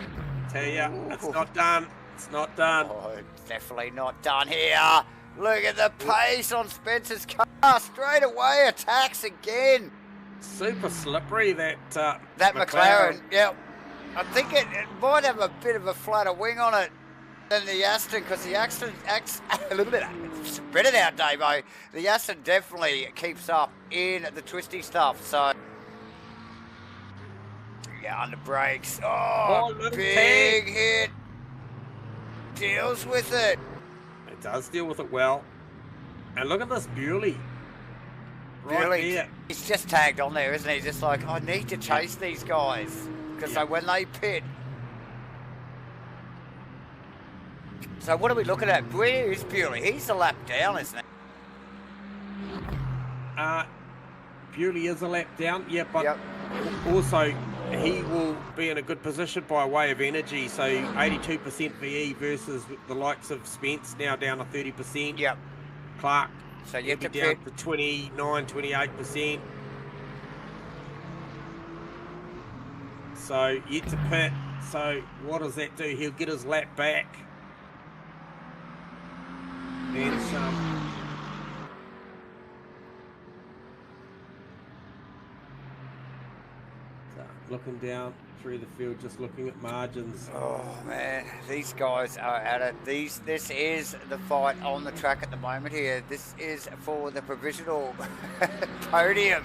Tell ya, it's not done. It's not done. Oh, it's definitely not done here. Look at the pace on Spencer's car. Straight away attacks again. Super slippery, that McLaren. Yep. I think it might have a bit of a flatter wing on it than the Aston, because the Aston acts a little bit spread it out, Davo. The Aston definitely keeps up in the twisty stuff. So yeah, under brakes. Oh, big hit. Deals with it. It does deal with it well. And look at this Bewley. Right there. He's just tagged on there, isn't he? Just like, I need to chase these guys. Because so when they pit. So what are we looking at? Where is Bewley? He's a lap down, isn't he? Bewley is a lap down, yeah, but also he will be in a good position by way of energy. So 82% VE versus the likes of Spence now down to 30%. Yep. Clark, so you have to down pit to 29, 28%. So yet to pit. So what does that do? He'll get his lap back. And some. So looking down through the field, just looking at margins. Oh man, these guys are at it. This is the fight on the track at the moment here. This is for the provisional podium,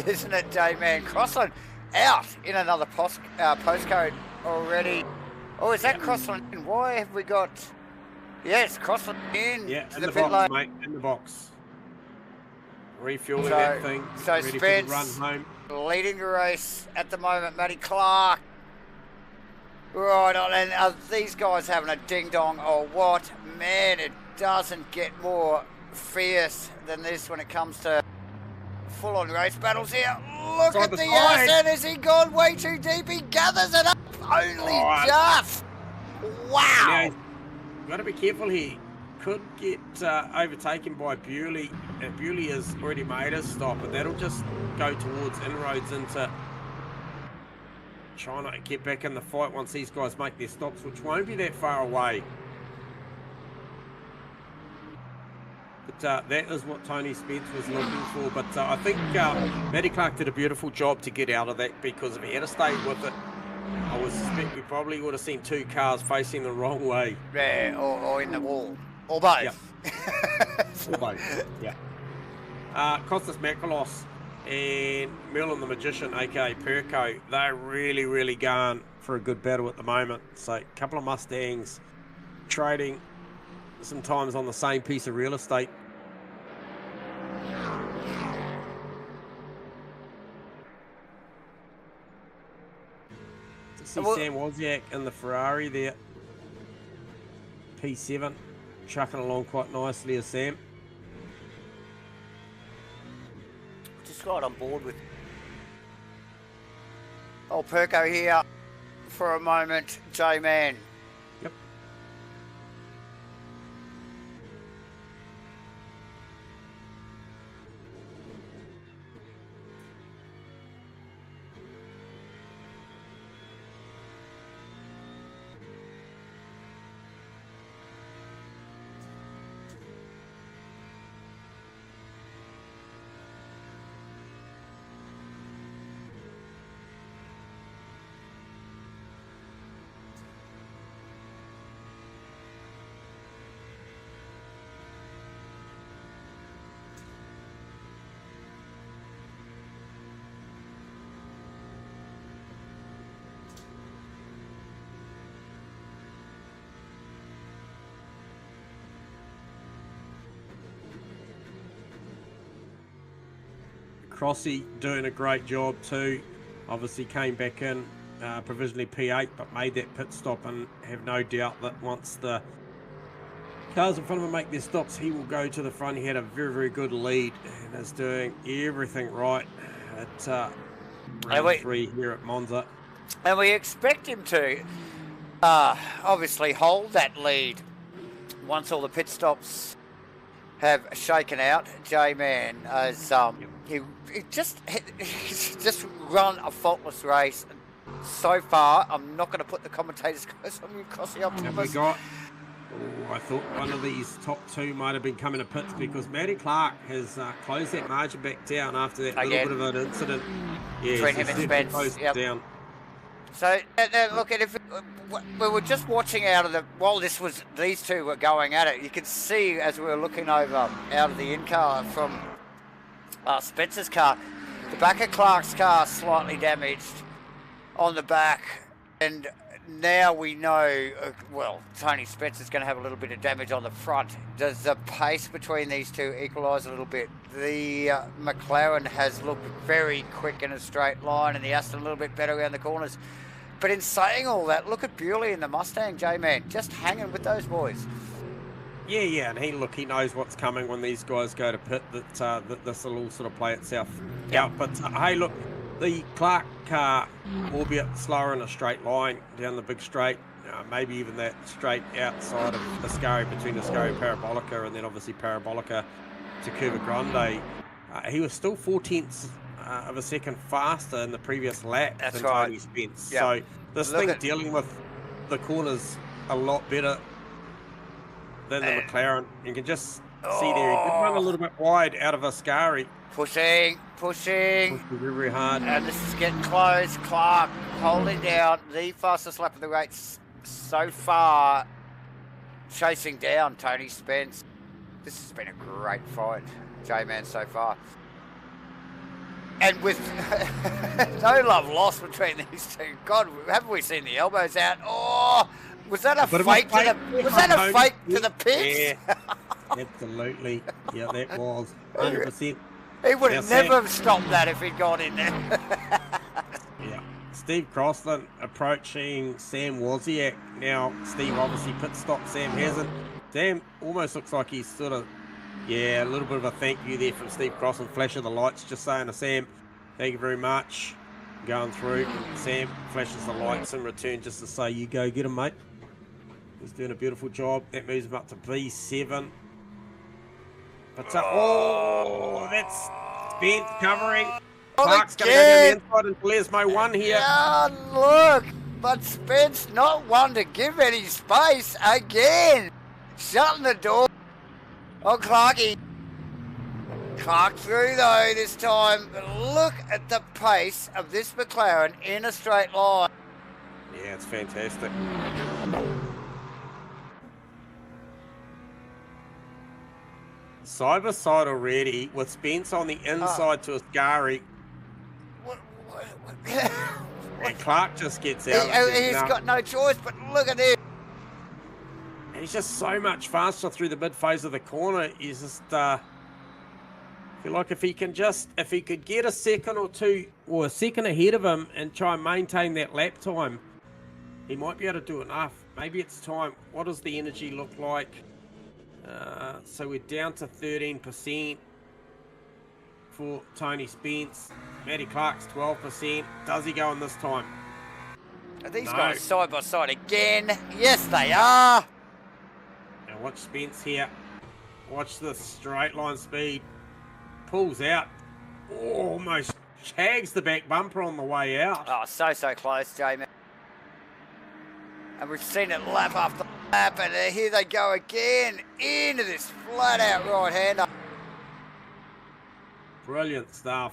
isn't it, Dayman? Crossland out in another postcode already. Oh, is that Crossland? Why have we got? Yes, Crossland in. Yeah, to in the the pit box, lane. mate. In the box. Refueling that thing. So ready Spence for the run home. leading the race at the moment. Matty Clark. Right on, and are these guys having a ding dong or what? Man, it doesn't get more fierce than this when it comes to full-on race battles here. Look at the Aston. Has he gone way too deep? He gathers it up. Only just. Wow. Now, you've got to be careful here. Could get overtaken by Bewley. And Bewley has already made a stop, and that'll just go towards inroads into trying to get back in the fight once these guys make their stops, which won't be that far away. But that is what Tony Spence was looking for. But I think Matty Clark did a beautiful job to get out of that, because if he had stayed with it, I would suspect we probably would have seen 2 cars facing the wrong way. Yeah, or in the wall. Or both. Yeah. Or both, yeah. Costas Makalos and Merlin the Magician, aka Perko, they're really, really going for a good battle at the moment. So a couple of Mustangs trading sometimes on the same piece of real estate. To see Sam Wozniak in the Ferrari there. P7 chucking along quite nicely as Sam. Just right on board with old Perko here for a moment, J-Man. Yep. Crossy doing a great job too. Obviously came back in provisionally P8, but made that pit stop, and have no doubt that once the cars in front of him make their stops, he will go to the front. He had a very, very good lead and is doing everything right at round 3 here at Monza. And we expect him to obviously hold that lead once all the pit stops have shaken out. J-Man as he's just run a faultless race so far. I'm not going to put the commentators' close on you, Crossy. Have we got? I thought one of these top 2 might have been coming to pits, because Matty Clark has closed that margin back down after that little bit of an incident. Yeah, between him and Spence. Yep. Down. So look, and if we were just watching out of the while these two were going at it, you could see as we were looking over out of the in-car from Spencer's car, the back of Clark's car slightly damaged on the back, and now we know, Tony Spencer's going to have a little bit of damage on the front. Does the pace between these two equalise a little bit? The McLaren has looked very quick in a straight line, and the Aston a little bit better around the corners. But in saying all that, look at Bewley and the Mustang, J-Man, just hanging with those boys. Yeah, and he knows what's coming when these guys go to pit, that this will all sort of play itself out. But hey, look, the Clark car, albeit slower in a straight line down the big straight, maybe even that straight outside of Ascari, between Ascari Parabolica and then obviously Parabolica to Curva Grande, he was still 4/10 of a second faster in the previous lap than Tony Spence. Yep. So this thing dealing with the corners a lot better than the McLaren. You can just see there, he did run a little bit wide out of Ascari. Pushing. Very, very hard. And this is getting close. Clark holding down the fastest lap of the race so far, chasing down Tony Spence. This has been a great fight, J-Man, so far. And with no love lost between these two. God, haven't we seen the elbows out? Oh, was that a fake to the pits? Yeah, absolutely. Yeah, that was 100%. He would have never stopped that if he'd gone in there. Yeah. Steve Crossland approaching Sam Wozniak. Now, Steve obviously pit stopped, Sam hasn't. Sam almost looks like he's sort of, a little bit of a thank you there from Steve Crossland. Flash of the lights, just saying to Sam, thank you very much. Going through. Sam flashes the lights in return just to say, you go get him, mate. He's doing a beautiful job. That moves him up to B7. But that's Spence covering. Clark's going to go down the inside and Lesmo 1 here. Yeah, look, but Spence not one to give any space again. Shutting the door. Oh, Clarkie. Clark through though this time. Look at the pace of this McLaren in a straight line. Yeah, it's fantastic. Side by side already with Spence on the inside to Ascari. What? And Clark just gets out. He's got no choice, but look at this. And he's just so much faster through the mid phase of the corner. He's just feel like if he could get a second or two or a second ahead of him and try and maintain that lap time, he might be able to do enough. Maybe it's time. What does the energy look like? So we're down to 13% for Tony Spence. Matty Clark's 12%. Does he go in this time? Are these guys side by side again? Yes, they are. Now watch Spence here. Watch the straight line speed. Pulls out. Almost shags the back bumper on the way out. Oh, so close, Jamie. And we've seen it lap after lap, and here they go again into this flat-out right-hander. Brilliant stuff.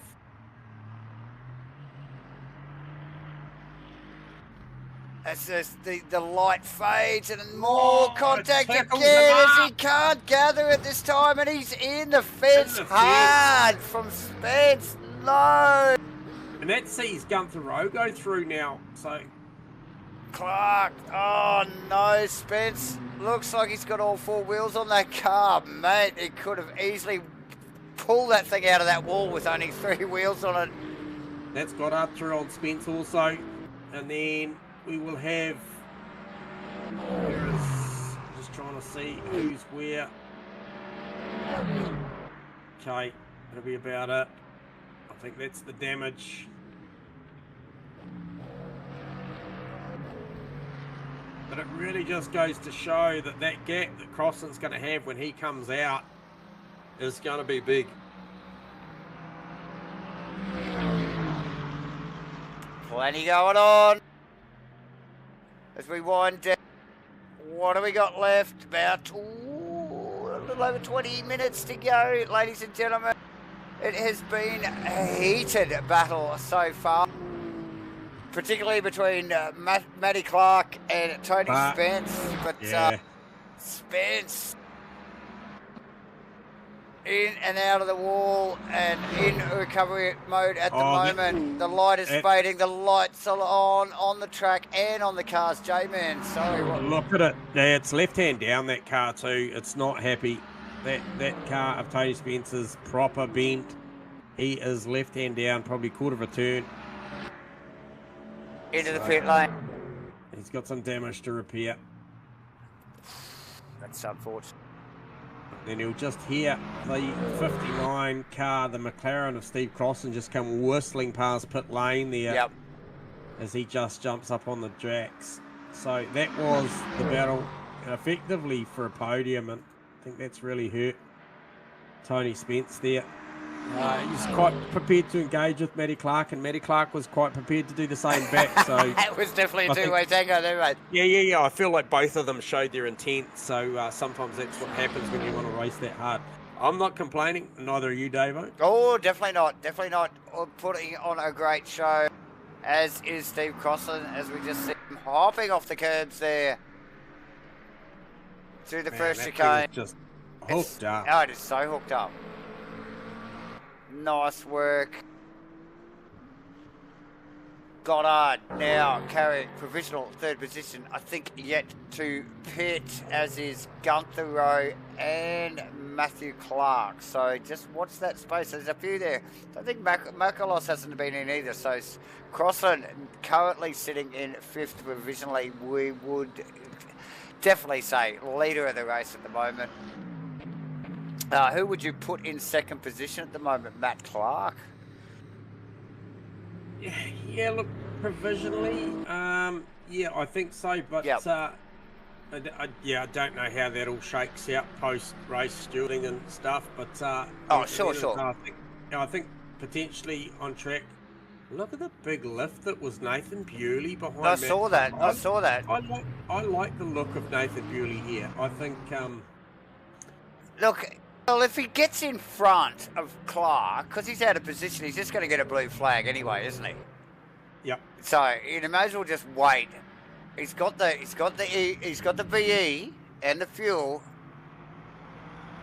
As the light fades and more contact again as he can't gather it this time, and he's in the fence hard from Spence. No. And that sees Gunther Rowe go through now. So Clark, oh no, Spence. Looks like he's got all four wheels on that car, mate. He could have easily pulled that thing out of that wall with only 3 wheels on it. That's got up through on Spence also. And then we will have, just trying to see who's where. Okay, that'll be about it. I think that's the damage. But it really just goes to show that that gap that Crossland's going to have when he comes out is going to be big. Plenty going on. As we wind down, what do we got left? About a little over 20 minutes to go, ladies and gentlemen. It has been a heated battle so far, particularly between Matty Clark and Tony Spence. But yeah. Spence in and out of the wall and in recovery mode at the moment. The light is fading. The lights are on the track and on the cars. J-Man, sorry. Look at it. Yeah, it's left hand down, that car too. It's not happy. That car of Tony Spence's proper bent. He is left hand down, probably quarter of a turn. Into the pit lane. He's got some damage to repair. That's unfortunate. Then he'll just hear the 59 car, the McLaren of Steve Crossan, just come whistling past pit lane there. Yep. As he just jumps up on the jacks. So that was the battle effectively for a podium, and I think that's really hurt Tony Spence there. He's quite prepared to engage with Matty Clark, and Matty Clark was quite prepared to do the same back. So that was definitely a two-way tango there, mate. Yeah. I feel like both of them showed their intent. So sometimes that's what happens when you want to race that hard. I'm not complaining. Neither are you, Davo. Oh, definitely not. Definitely not. Putting on a great show, as is Steve Crossan, as we just see him hopping off the curbs there through the first chicane. Just hooked up. Oh, it is so hooked up. Nice work. Goddard now carrying provisional third position. I think yet to pit, as is Gunther Rowe and Matthew Clark. So just watch that space. There's a few there. I think Makalos hasn't been in either. So Crossland currently sitting in 5th provisionally. We would definitely say leader of the race at the moment. Who would you put in 2nd position at the moment? Matt Clark? Yeah, look, provisionally, yeah, I think so. But yep. I don't know how that all shakes out post-race stewarding and stuff. But sure. I think potentially on track. Look at the big lift that was Nathan Bewley behind. I saw that. I like the look of Nathan Bewley here. I think. Look, Well, if he gets in front of Clark, because he's out of position, he's just going to get a blue flag anyway, isn't he? Yep. So you may as well just wait. He's got the VE and the fuel.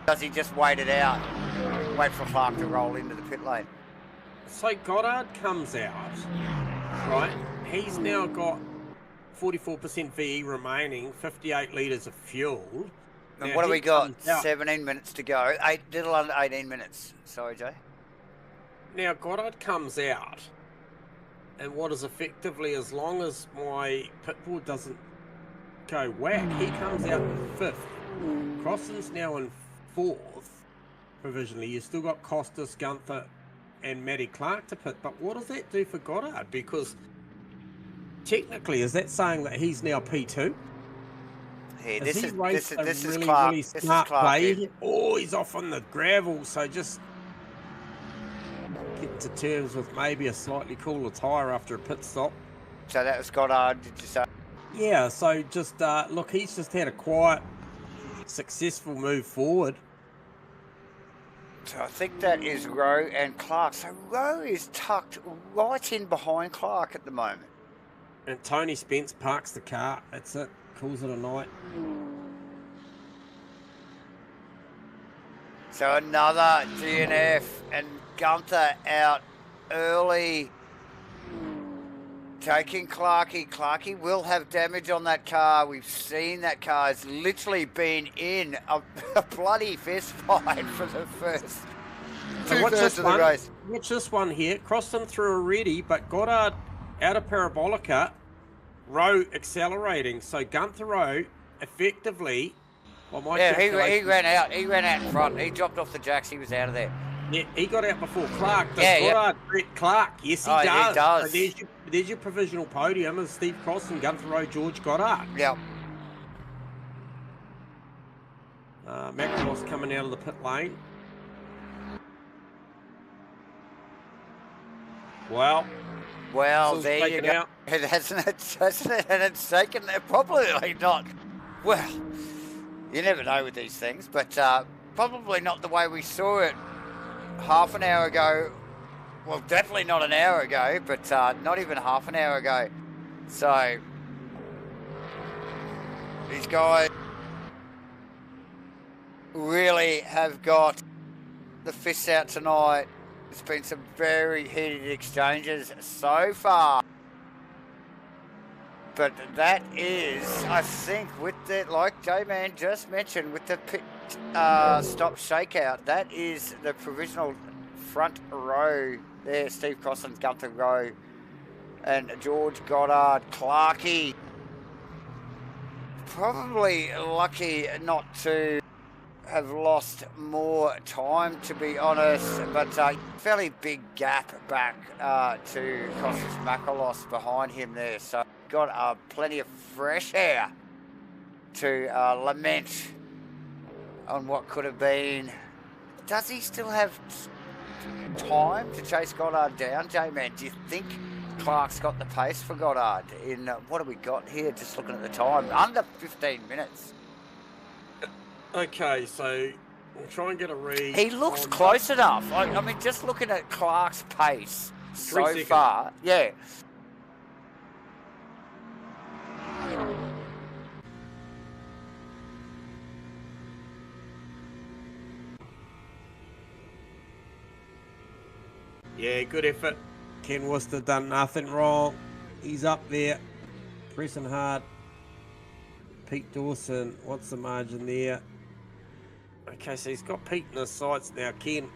Does he just wait it out? Wait for Clark to roll into the pit lane. So Goddard comes out, right? He's now got 44% VE remaining, 58 litres of fuel. And Now, what have he we got? comes out- 17 minutes to go. Little under 18 minutes. Sorry, Jay. Now Goddard comes out, and what is effectively, as long as my pit board doesn't go whack, he comes out in 5th. Crosson's now in 4th, provisionally. You've still got Costas, Gunther, and Matty Clark to pit, but what does that do for Goddard? Because technically, is that saying that he's now P2? Here, Has this he is raced a this is really, Clark. really This is smart Clark. play? Here. Oh, he's off on the gravel, so just get to terms with maybe a slightly cooler tyre after a pit stop. So that was Goddard, did you say? Yeah, so just look, he's just had a quiet, successful move forward. So I think that is Rowe and Clark. So Rowe is tucked right in behind Clark at the moment. And Tony Spence parks the car. That's it. Calls it a night. So another DNF and Gunther out early. Taking Clarkie. Clarkie will have damage on that car. We've seen that car has literally been in a bloody fist fight for the first two-thirds of the race. Watch this one here. Crossed him through already, but Goddard out of Parabolica. Rowe accelerating. So Gunther Rowe effectively... Well, he ran out. He ran out in front. He dropped off the jacks. He was out of there. Yeah, he got out before Clark. Does Yeah, Goddard beat Clark? Yes, he does. He does. So there's your provisional podium as Steve Crossan, Gunther Rowe, George Goddard. Yep. Macross coming out of the pit lane. Well, There you go. out. Hasn't it? And it's taken probably not. Well, you never know with these things, but probably not the way we saw it half an hour ago. Well, definitely not an hour ago, but not even half an hour ago. So these guys really have got the fists out tonight. There's been some very heated exchanges so far. But that is, I think, with the, like J-Man just mentioned, with the pit stop shakeout, that is the provisional front row there. Steve Crossan, Gunther Rowe, and George Goddard, Clarkie. Probably lucky not to have lost more time, to be honest, but fairly big gap back to Costas Makalos behind him there, so got plenty of fresh air to lament on what could have been. Does he still have time to chase Goddard down, J-Man? Do you think Clark's got the pace for Goddard in, what have we got here, just looking at the time, under 15 minutes? Okay, so we'll try and get a read. He looks close enough. I mean, just looking at Clark's pace so 3 seconds. far, yeah. Yeah, good effort. Ken Worcester done nothing wrong. He's up there, pressing hard. Pete Dawson, what's the margin there? Okay, so he's got Pete in his sights now. Ken,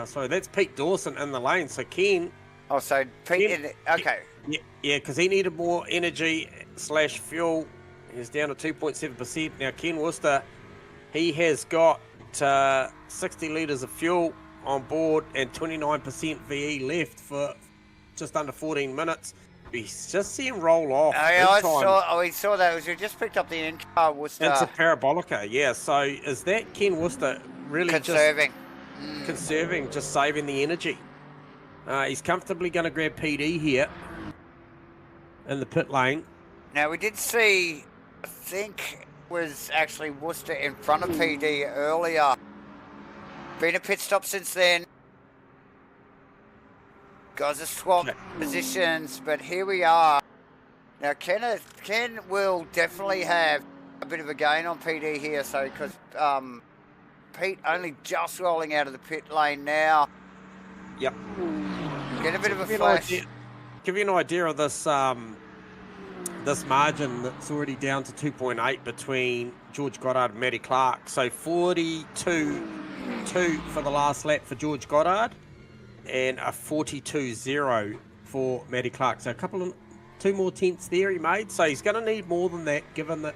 sorry, that's Pete Dawson in the lane. So Ken... Oh, so Pete... okay. Yeah, because he needed more energy / fuel. He's down to 2.7%. Now, Ken Worcester, he has got 60 litres of fuel on board and 29% VE left for just under 14 minutes. He's just see him roll off. We saw that. We just picked up the end car. Worcester. It's a Parabolica, yeah. So is that Ken Worcester really conserving? Conserving, just saving the energy. He's comfortably going to grab PD here in the pit lane. Now, we did see, I think, was actually Worcester in front of PD earlier Been a pit stop since then. Guys have swapped positions, but here we are. Now, Ken will definitely have a bit of a gain on PD here, so because Pete only just rolling out of the pit lane now. Yep. Get a bit of a flash. Give you an idea of this this margin that's already down to 2.8 between George Goddard and Matty Clark. So 42.2 for the last lap for George Goddard and a 42.0 for Matty Clark. So two more tenths there he made. So he's going to need more than that, given that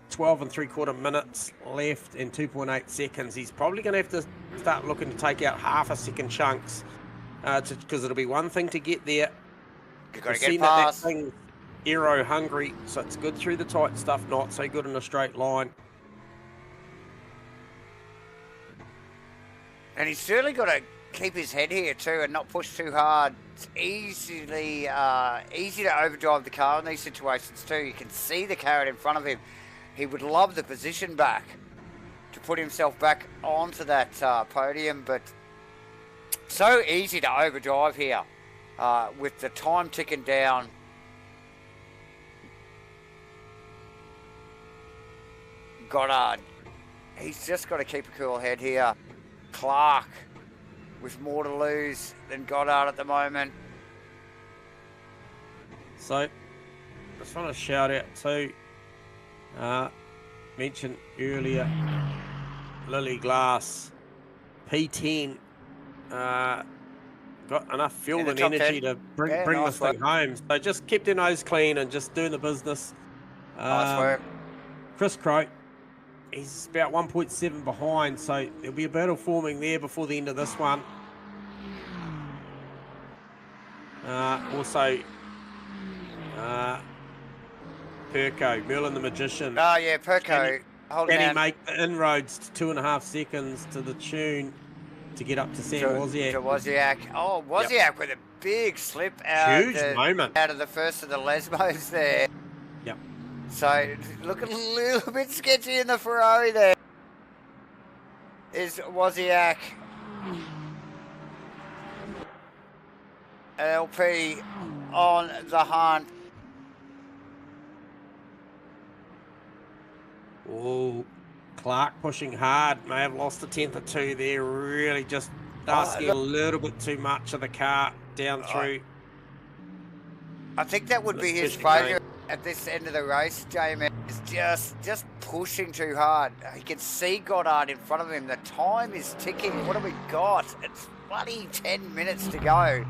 12 and 3/4 minutes left and 2.8 seconds. He's probably going to have to start looking to take out half a second chunks because it'll be one thing to get there. You've got to get past. That thing aero hungry, so it's good through the tight stuff, not so good in a straight line. And he's certainly got to keep his head here too and not push too hard. It's easy to overdrive the car in these situations too. You can see the carrot in front of him. He would love the position back to put himself back onto that podium, but so easy to overdrive here with the time ticking down. Goddard, he's just got to keep a cool head here. Clark with more to lose than Goddard at the moment. So, just want to shout out to mentioned earlier, Lily Glass, P10, got enough fuel and energy 10. To bring nice this thing home. So just keep their nose clean and just doing the business. Nice work. Chris Crow, he's about 1.7 behind, so there'll be a battle forming there before the end of this one. Also, Perko, Merlin the Magician. Oh, yeah, Perko. Can he make the inroads to 2.5 seconds to the tune to get up to Sam Wozniak? To Wozniak. Oh, Wozniak with a big slip out. Huge moment. Out of the first of the Lesbos there. Yep. So, looking a little bit sketchy in the Ferrari there. Is Wozniak. LP on the hunt. Oh, Clark pushing hard. May have lost a tenth or two there. Really just asking a little bit too much of the car down through. I think that would be his failure at this end of the race, J-Man, is just pushing too hard. He can see Goddard in front of him. The time is ticking. What have we got? It's bloody 10 minutes to go.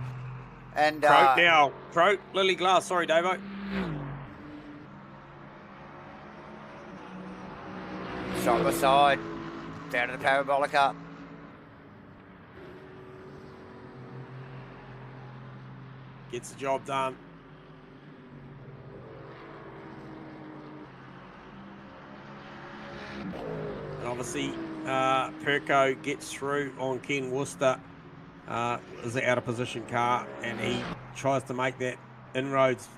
And Croak now. Croak, Lily Glass. Sorry, Davo. Side by side. Down to the parabolica. Gets the job done. And obviously, Perko gets through on Ken Worcester. Is an out of position car, and he tries to make that inroads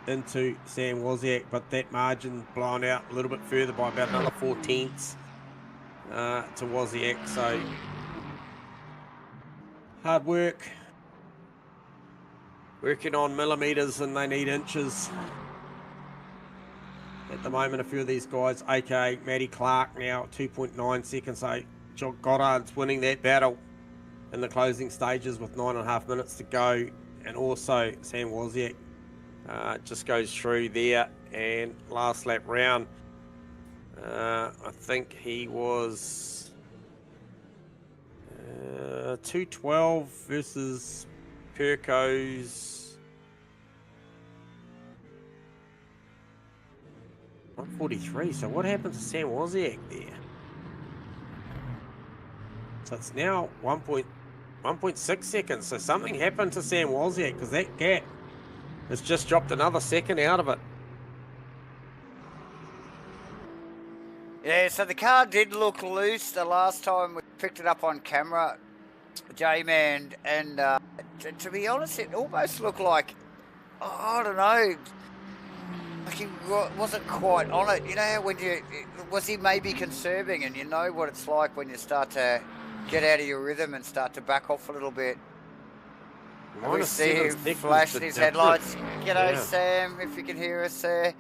into Sam Wozniak, but that margin blown out a little bit further by about another 4 tenths to Wozniak. So hard work, working on millimeters, and they need inches at the moment. A few of these guys, aka Matty Clark now 2.9 seconds. So John Goddard's winning that battle in the closing stages with 9.5 minutes to go, and also Sam Wozniak just goes through there. And last lap round, I think he was 212 versus Perko's 143. So what happened to Sam Wozniak there? So it's now 1.6 seconds. So something happened to Sam Wozniak, because that gap has just dropped another second out of it. Yeah, so the car did look loose the last time we picked it up on camera, J-Man, and to be honest, it almost looked like, I don't know, like he wasn't quite on it. You know, when was he maybe conserving, and you know what it's like when you start to get out of your rhythm and start to back off a little bit. We Minus see 7 him seconds, flashing the his difference. headlights. G'day, Yeah. Sam, if you can hear us there.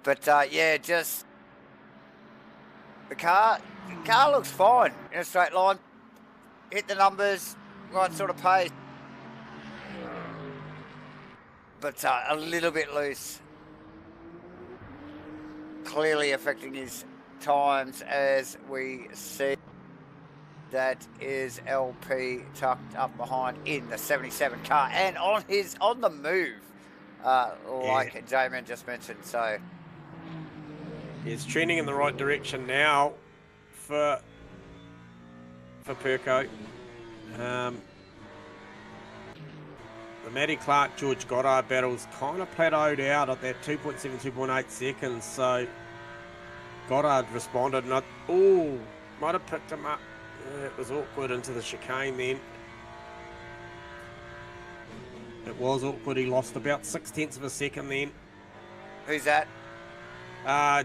But yeah, just the car looks fine in a straight line. Hit the numbers, right sort of pace. But a little bit loose. Clearly affecting his times as we see. That is LP tucked up behind in the 77 car and on the move, like Damon just mentioned. So It's trending in the right direction now for Perko. The Matty Clark George Goddard battle's kind of plateaued out at that 2.7, 2.8 seconds. So Goddard responded, and might have picked him up. It was awkward into the chicane then. It was awkward. He lost about 0.6 of a second then. who's that?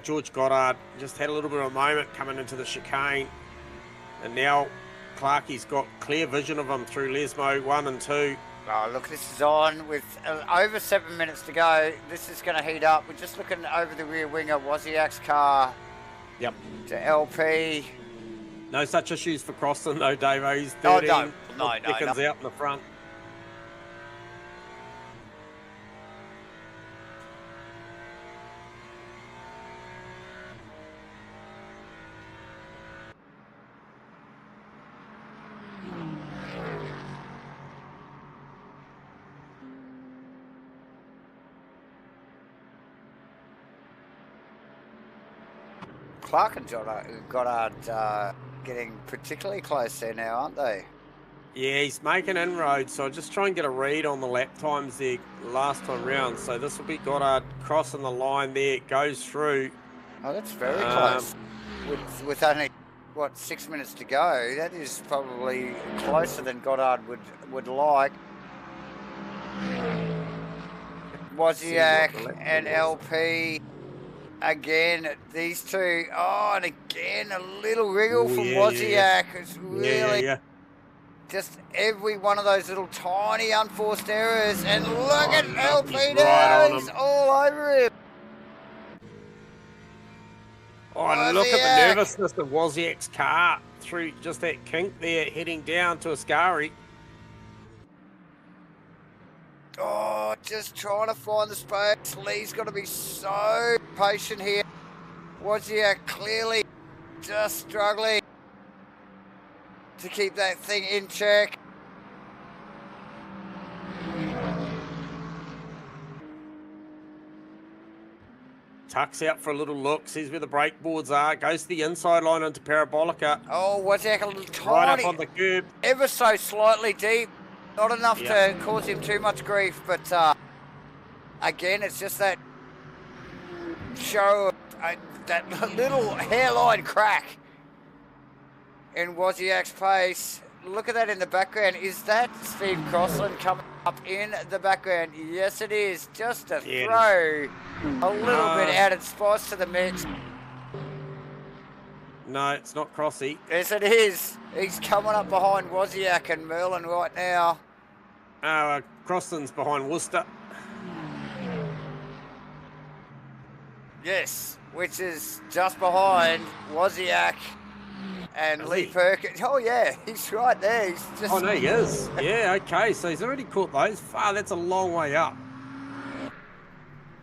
George Goddard just had a little bit of a moment coming into the chicane. And now Clarkie's got clear vision of him through Lesmo 1 and 2. Oh, look, this is on with over 7 minutes to go. This is going to heat up. We're just looking over the rear wing of Wozniak's car. Yep. To LP. No such issues for Crossan though, Davo. He's 13 seconds out in the front. Clark and Goddard getting particularly close there now, aren't they? Yeah, he's making inroads, so I'll just try and get a read on the lap times there last time round. So this will be Goddard crossing the line there. It goes through. Oh, that's very close. With only, 6 minutes to go, that is probably closer than Goddard would like. Wozniak and LP. Again, these two. Oh, and again, a little wriggle from Wozniak. It's really just every one of those little tiny unforced errors. And look at LP now. He's all over him. Oh, and look at the nervousness of Wozniak's car through just that kink there, heading down to Ascari. Oh, just trying to find the space. Lee's got to be so patient here. Wozniak clearly just struggling to keep that thing in check. Tucks out for a little look, sees where the brake boards are, goes to the inside line into Parabolica. Oh, Wozniak a little tiny. Right up on the curb. Ever so slightly deep. Not enough to cause him too much grief, but again, it's just that show of that little hairline crack in Wozniak's pace. Look at that in the background. Is that Steve Crossland coming up in the background? Yes, it is. Just to throw a little bit added spice to the mix. No, it's not Crossy. Yes, it is. He's coming up behind Wozniak and Merlin right now. Crossland's behind Worcester. Yes, which is just behind Wozniak and Lee Perkins. Oh, yeah, he's right there. He's just... Oh, no, he is. Yeah, okay, so he's already caught those. That's a long way up.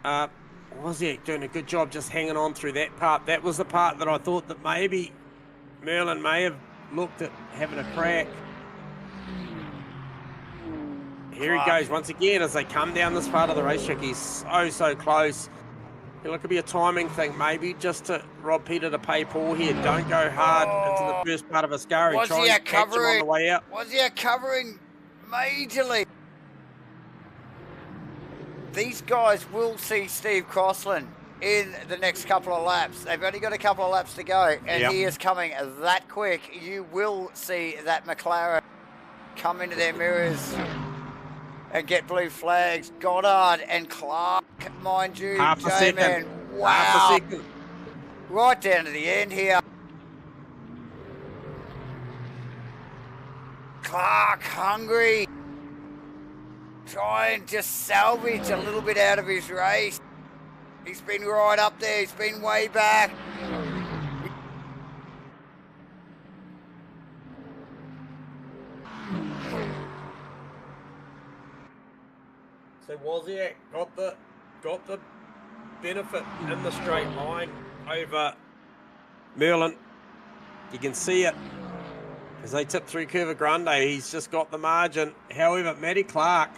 Wozniak doing a good job just hanging on through that part. That was the part that I thought that maybe Merlin may have looked at having a crack. Here he goes once again as they come down this part of the racetrack. He's so close. It could be a timing thing, maybe just to rob Peter to pay Paul here. Don't go hard into the first part of Ascari. Try and catch him on the way out. Wozniak covering majorly. These guys will see Steve Crossland in the next couple of laps. They've only got a couple of laps to go, and he is coming that quick. You will see that McLaren come into their mirrors and get blue flags. Goddard and Clark, mind you. Half a second. Wow. Half a second. Right down to the end here. Clark hungry. Try and just salvage a little bit out of his race. He's been right up there. He's been way back. So Wozniak got the benefit in the straight line over Merlin. You can see it as they tip through Curva Grande. He's just got the margin. However, Matty Clark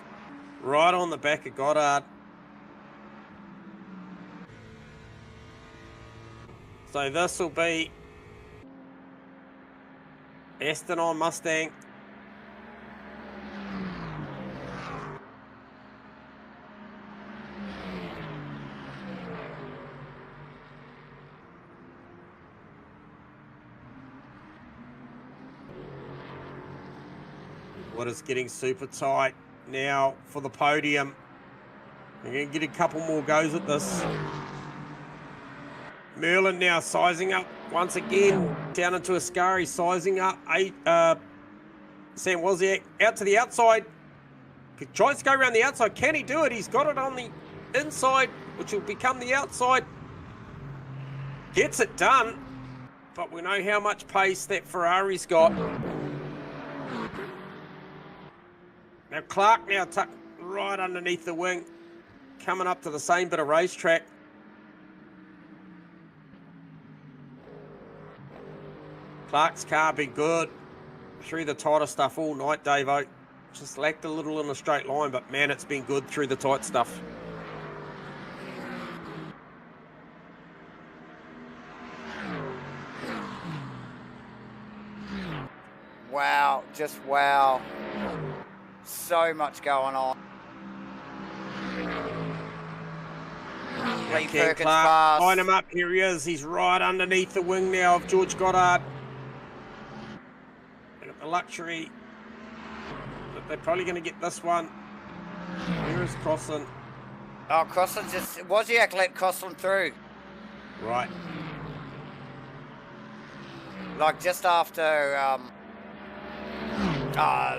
right on the back of Goddard. So this will be Aston on Mustang. What is getting super tight now for the podium. We're going to get a couple more goes at this. Merlin now sizing up once again, down into Ascari, sizing up. Sam Wozniak out to the outside. Tries to go around the outside. Can he do it? He's got it on the inside, which will become the outside. Gets it done, but we know how much pace that Ferrari's got. Now Clark now tucked right underneath the wing, coming up to the same bit of racetrack. Clark's car been good through the tighter stuff all night, Davo. Just lacked a little in a straight line, but man, it's been good through the tight stuff. Wow, just wow. So much going on. Lee Perkins fast. Line him up, here he is. He's right underneath the wing now of George Goddard. They got the luxury that they're probably going to get this one. Where is Crossland? Oh, Crossland just... Wozniak let Crossland through. Right. Like just after...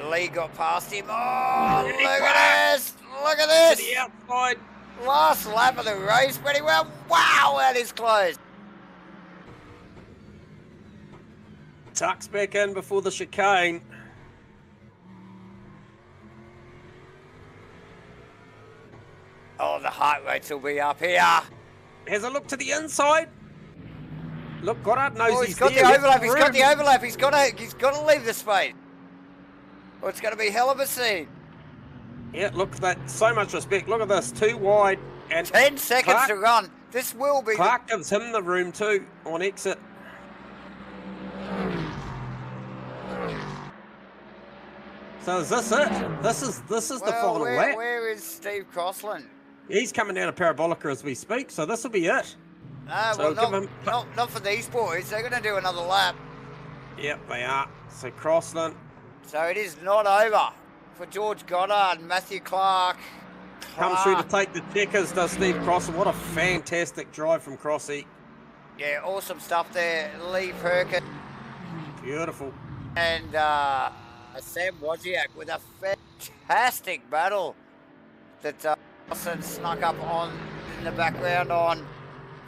Lee got past him. Oh, look at this! Look at this! To the outside. Last lap of the race, pretty well. Wow, that is close. Tucks back in before the chicane. Oh, the heart rates will be up here. Has a look to the inside. Look, Goddard knows He's got there. the overlap. He's got the overlap. He's got to leave the space. Well, it's going to be hell of a scene. Yeah, look, that so much respect. Look at this, too wide. And 10 seconds to run. This will be... Clark gives him the room too on exit. So is this it? This is the final lap. Where is Steve Crossland? He's coming down a Parabolica as we speak, so this will be it. No, well, not for these boys. They're going to do another lap. Yep, they are. So Crossland. So it is not over for George Goddard and Matthew Clark. Comes through to take the checkers, does Steve Crossland. What a fantastic drive from Crossy. Yeah, awesome stuff there. Lee Perkins. Beautiful. And Sam Wozniak with a fantastic battle that Austin snuck up on in the background on.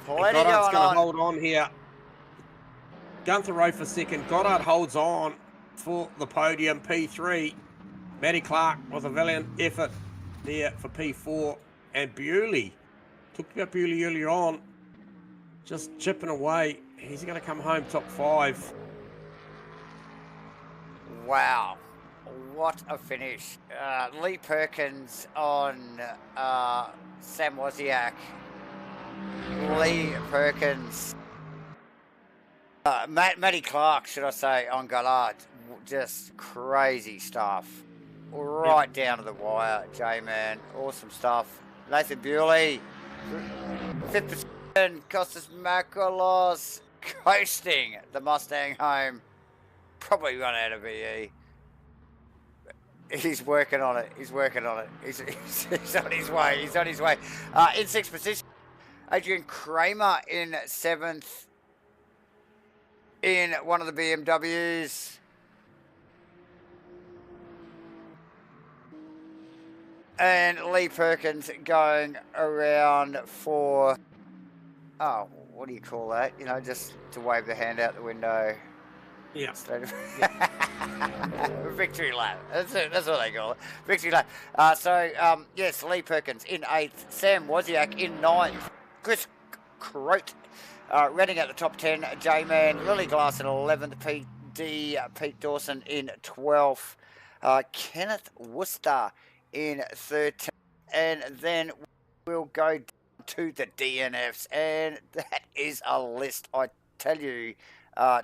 Plenty going on. Goddard's going to hold on here. Gunther Rowe for second. Goddard holds on for the podium, P3. Matty Clark with a valiant effort there for P4. And Bewley, took about Bewley earlier on, just chipping away. He's going to come home top 5. Wow, what a finish. Lee Perkins on Sam Wozniak. Lee Perkins. Matty Clark, should I say, on Goddard. Just crazy stuff. Right down to the wire, J-Man. Awesome stuff. Nathan Bewley, 5th position. Costas Makalos coasting the Mustang home. Probably run out of VE. He's working on it. He's working on it. He's on his way. He's on his way. In 6th position, Adrian Kramer in 7th. In one of the BMWs. And Lee Perkins going around for, oh, what do you call that? You know, just to wave the hand out the window. Yeah. Victory lap. That's what they call it. Victory lap. Yes, Lee Perkins in 8th. Sam Wozniak in 9th. Chris Croat running at the top 10. J-Man. Lily Glass in 11th. Pete Dawson in 12th. Kenneth Worcester in 13th. And then we'll go to the DNFs. And that is a list, I tell you.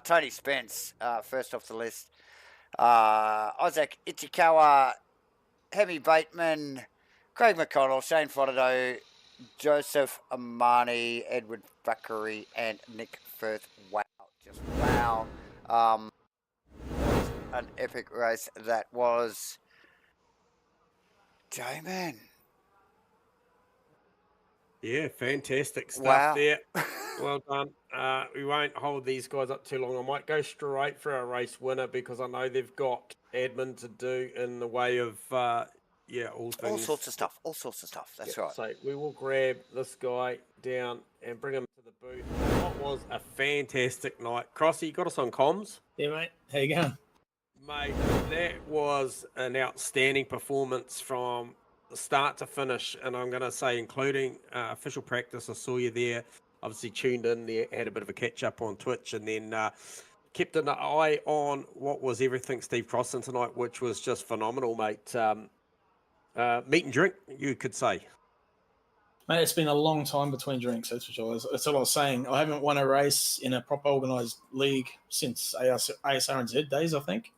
Tony Spence, first off the list. Isaac Ichikawa, Hemi Bateman, Craig McConnell, Shane Flotado, Joseph Amani, Edward Thackeray, and Nick Firth. Wow. Just wow. An epic race that was. J-Man. Yeah, fantastic stuff Wow. there. Well done. We won't hold these guys up too long. I might go straight for our race winner because I know they've got admin to do in the way of, all things. All sorts of stuff. That's right. So we will grab this guy down and bring him to the booth. What was a fantastic night. Crossy, you got us on comms? Yeah, mate. How you going? Mate, that was an outstanding performance from start to finish, and I'm going to say including official practice. I saw you there, obviously tuned in there, had a bit of a catch up on Twitch, and then kept an eye on what was everything Steve Crossan tonight, which was just phenomenal, mate. Meat and drink, you could say. Mate, it's been a long time between drinks, that's for sure. That's all I was saying. I haven't won a race in a proper organised league since ASRNZ days, I think.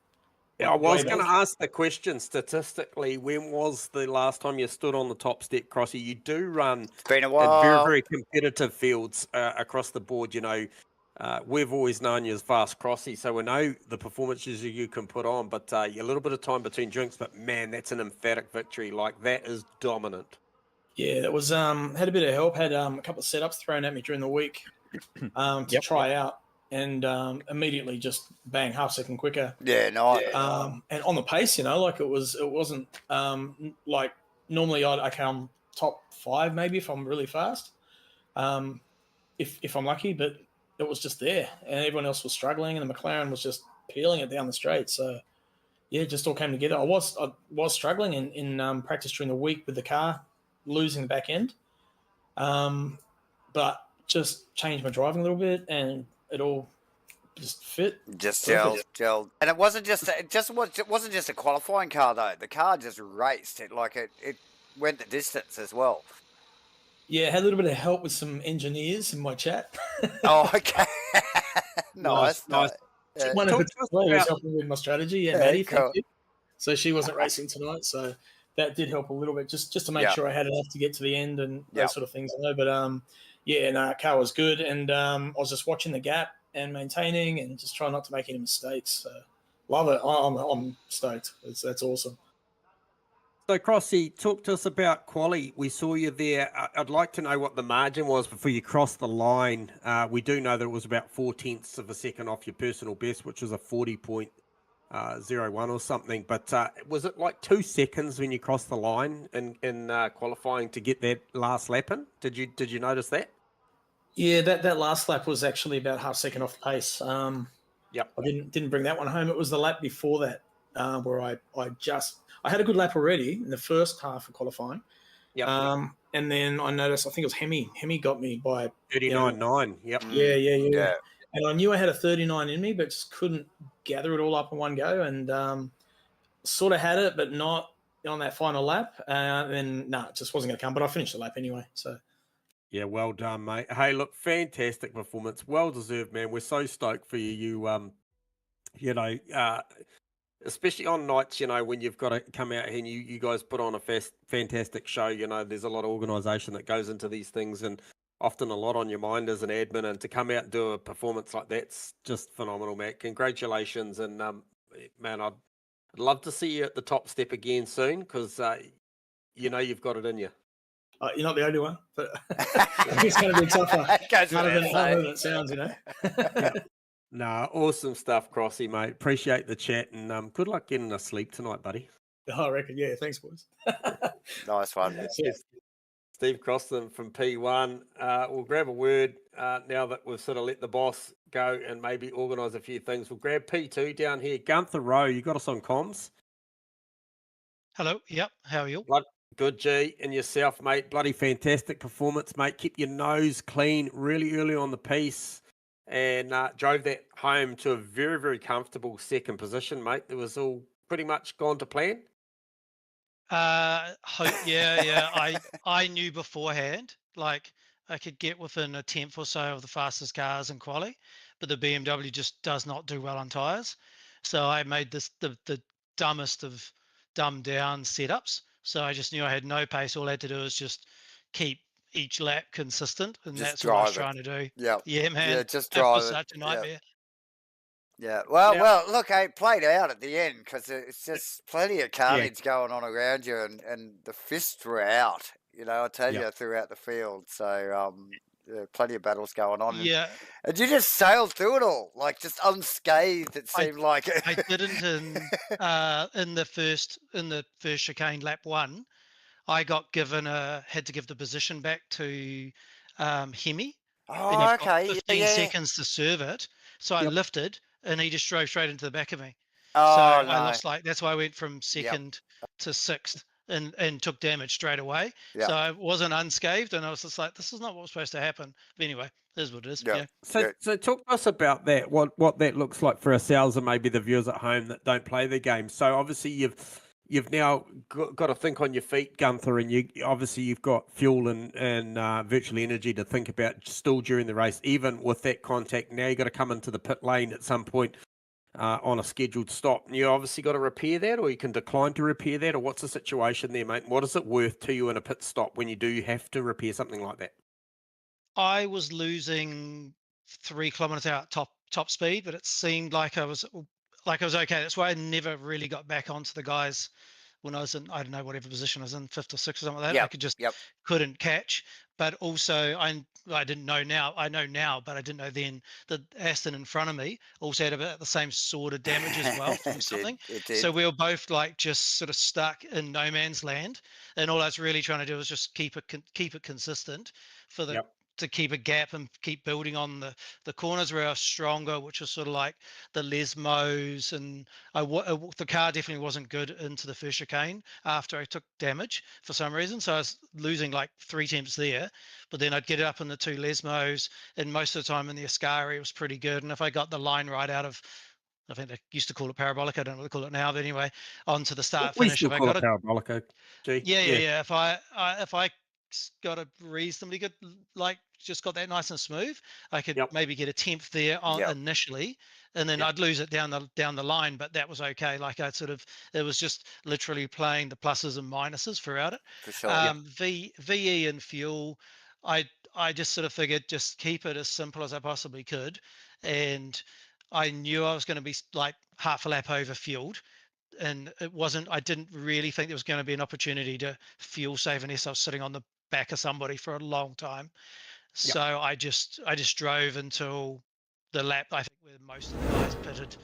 Yeah, I was going to ask the question statistically, when was the last time you stood on the top step, Crossy? You do run It's been a while. very, very competitive fields across the board. You know, we've always known you as Fast Crossy, so we know the performances you can put on, but a little bit of time between drinks, but man, that's an emphatic victory. Like, that is dominant. Yeah, that was had a bit of help, had a couple of setups thrown at me during the week to try out. And immediately just bang, half second quicker. Yeah, nice. And on the pace, you know, like it wasn't like normally I come top 5 maybe if I'm really fast, if I'm lucky, but it was just there, and everyone else was struggling, and the McLaren was just peeling it down the straight. So yeah, it just all came together. I was struggling in practice during the week with the car, losing the back end, but just changed my driving a little bit and it all just fit. Just gelled. And it wasn't just a qualifying car though. The car just raced it, like it went the distance as well. Yeah, had a little bit of help with some engineers in my chat. Oh, okay. Nice. One of was helping with my strategy. Yeah, Maddie, cool. thank you. So she wasn't racing tonight, so that did help a little bit, just to make sure I had enough to get to the end and those sort of things. I know, but car was good, and I was just watching the gap and maintaining and just trying not to make any mistakes. So love it. I'm stoked. That's awesome. So, Crossy, talk to us about quali. We saw you there. I'd like to know what the margin was before you crossed the line. We do know that it was about 0.4 of a second off your personal best, which was a 40.01 or something. But was it like 2 seconds when you crossed the line in qualifying to get that last lap in? Did you notice that? Yeah, that last lap was actually about half second off the pace. Yep. I didn't bring that one home. It was the lap before that where I had a good lap already in the first half of qualifying. Yep. And then I noticed, I think it was Hemi. Hemi got me by 39.9. Yep. Yeah. And I knew I had a 39 in me, but just couldn't gather it all up in one go. And sort of had it, but not on that final lap. And it just wasn't going to come. But I finished the lap anyway. So. Yeah, well done, mate. Hey, look, fantastic performance. Well deserved, man. We're so stoked for you. Especially on nights, when you've got to come out here and you guys put on a fantastic show. There's a lot of organisation that goes into these things, and often a lot on your mind as an admin. And to come out and do a performance like that's just phenomenal, Matt. Congratulations, and man, I'd love to see you at the top step again soon, because you've got it in you. You're not the only one, but it's going to be tougher. Harder than it sounds, Yeah. No, awesome stuff, Crossy, mate. Appreciate the chat, and good luck getting a sleep tonight, buddy. I reckon, yeah. Thanks, boys. Nice one. Steve Croston from P1. We'll grab a word now that we've sort of let the boss go and maybe organise a few things. We'll grab P2 down here. Gunther Rowe, you got us on comms? Hello. Yep. How are you? Good, G. And yourself, mate. Bloody fantastic performance, mate. Keep your nose clean really early on the piece and drove that home to a very, very comfortable second position, mate. It was all pretty much gone to plan. Yeah. I knew beforehand, like I could get within a tenth or so of the fastest cars in quali, but the BMW just does not do well on tires. So I made this the dumbest of dumbed down setups. So I just knew I had no pace. All I had to do was just keep each lap consistent, and Just that's what I was drive it. trying to do. Yeah. Yeah, man. Yeah, just That drive was it. such a nightmare. Yeah. Well, Now- look, it played out at the end because it's just plenty of carnage going on around you, and the fists were out. You know, I tell you, throughout the field. So, plenty of battles going on. Yeah. And you just sailed through it all, like just unscathed. It seemed like it. I didn't in the first chicane lap 1. I got given had to give the position back to Hemi. And Oh, you've got okay. 15 Yeah. seconds to serve it. So I lifted and he just drove straight into the back of me. Oh, so no. I lost that's why I went from second to sixth and took damage straight away. Yeah. So I wasn't unscathed and I was just like, this is not what was supposed to happen. But anyway, it is what it is. Yeah. So talk to us about that. What that looks like for ourselves and maybe the viewers at home that don't play the game. So obviously you've now got to think on your feet, Gunther, and you've got fuel and virtually energy to think about still during the race, even with that contact. Now you've got to come into the pit lane at some point on a scheduled stop. And you obviously got to repair that, or you can decline to repair that, or what's the situation there, mate? What is it worth to you in a pit stop when you do have to repair something like that? I was losing 3 kilometers out top speed, but it seemed like I was okay. That's why I never really got back onto the guys when I was in, I don't know, whatever position I was in, 5th or 6th or something like that. I could just couldn't catch. But also I didn't know now. I know now, but I didn't know then that Aston in front of me also had about the same sort of damage as well from something. It did. So we were both like just sort of stuck in no man's land, and all I was really trying to do was just keep it consistent for the to keep a gap and keep building on the corners where I was stronger, which was sort of like the Lesmos, and the car definitely wasn't good into the first chicane after I took damage for some reason. So I was losing like 3 temps there, but then I'd get it up in the 2 Lesmos, and most of the time in the Ascari it was pretty good. And if I got the line right out of, I think they used to call it parabolic, I don't know what they call it now, but anyway, onto the start finish. If I got it parabolic, yeah. If I got a reasonably good, like just got that nice and smooth, I could maybe get a 10th there on initially, and then I'd lose it down the line, but that was okay. Like it was just literally playing the pluses and minuses throughout it. For sure. VE and fuel, I just sort of figured just keep it as simple as I possibly could, and I knew I was going to be like half a lap over fueled, and I didn't really think there was going to be an opportunity to fuel save unless I was sitting on the back of somebody for a long time. So I just drove until the lap, I think, where most of the guys pitted,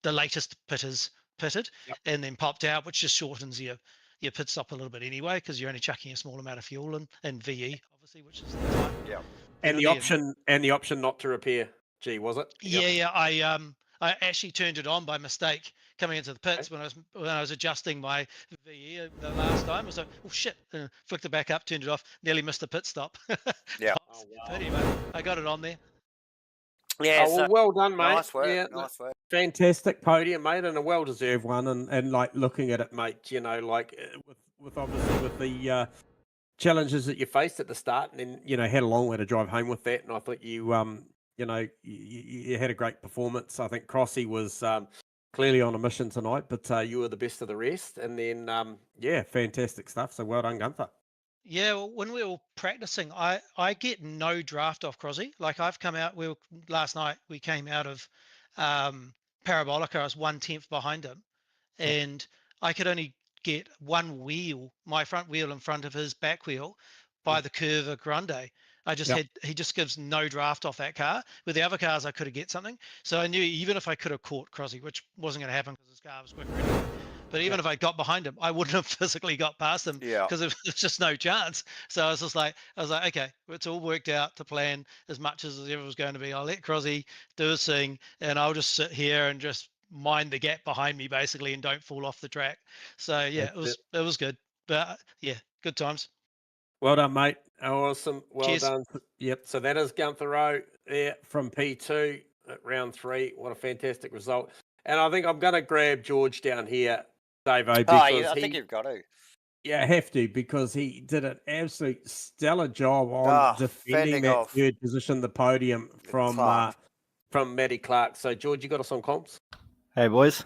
the latest pitters pitted, and then popped out, which just shortens your pit stop a little bit anyway, because you're only chucking a small amount of fuel and VE obviously, which is the time. And the option not to repair. Gee, was it? I actually turned it on by mistake coming into the pits when I was adjusting my VE the last time. I was like, oh shit, flicked it back up, turned it off, nearly missed the pit stop. Anyway, I got it on there. Yeah. Well done, mate. Nice work. Nice work. Fantastic podium, mate, and a well-deserved one. And like looking at it, mate, you know, like with obviously with the challenges that you faced at the start, and then had a long way to drive home with that. And I thought you had a great performance. I think Crossy was clearly on a mission tonight, but you were the best of the rest. And then, fantastic stuff. So well done, Gunther. Yeah, well, when we were practicing, I get no draft off Crossy. Like I've come out, last night we came out of Parabolica. I was 1/10 behind him, and I could only get one wheel, my front wheel in front of his back wheel, by the Curva Grande. He just gives no draft off that car. With the other cars, I could have get something. So I knew even if I could have caught Crossy, which wasn't going to happen because his car was quicker anyway, But even if I got behind him, I wouldn't have physically got past him Yeah. because there's just no chance. So I was like, okay, it's all worked out to plan as much as it ever was going to be. I'll let Crozzy do his thing, and I'll just sit here and just mind the gap behind me basically, and don't fall off the track. So yeah, That's it was good. But yeah, good times. Well done, mate. Awesome. Well Cheers. done. Yep. So that is Gunther Rowe there from P2 at round 3. What a fantastic result. And I think I'm going to grab George down here, Davo, because I think you've got to. I have to, because he did an absolute stellar job on defending fending that off third position, the podium from Clark. Matty Clark. So, George, you got us on comps? Hey, boys.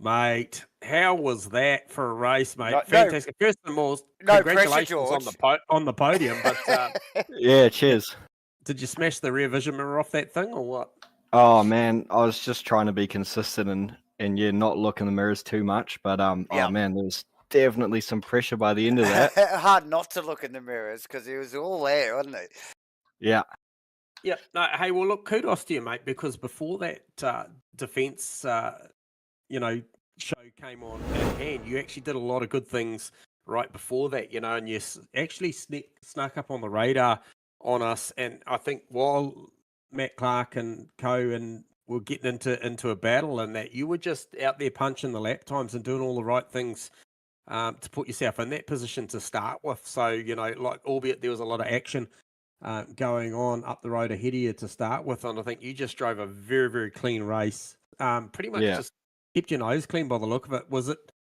Mate, how was that for a race, mate? No- Fantastic. First and foremost, no pressure, congratulations on George. on the podium. But Yeah, cheers. did you smash the rear vision mirror off that thing or what? Oh man, I was just trying to be consistent and yeah, not look in the mirrors too much. But Yeah. oh man, there was definitely some pressure by the end of that. Hard not to look in the mirrors because he was all there, wasn't he? Yeah, Yeah. No, hey, well, look, kudos to you, mate, because before that defense, show came on at hand, you actually did a lot of good things right before that, and you actually snuck up on the radar on us. And I think while Matt Clark and and were getting into a battle, and that you were just out there punching the lap times and doing all the right things to put yourself in that position to start with. So, albeit there was a lot of action going on up the road ahead of you to start with, and I think you just drove a very, very clean race. Pretty much Yeah. just kept your nose clean by the look of it. Was it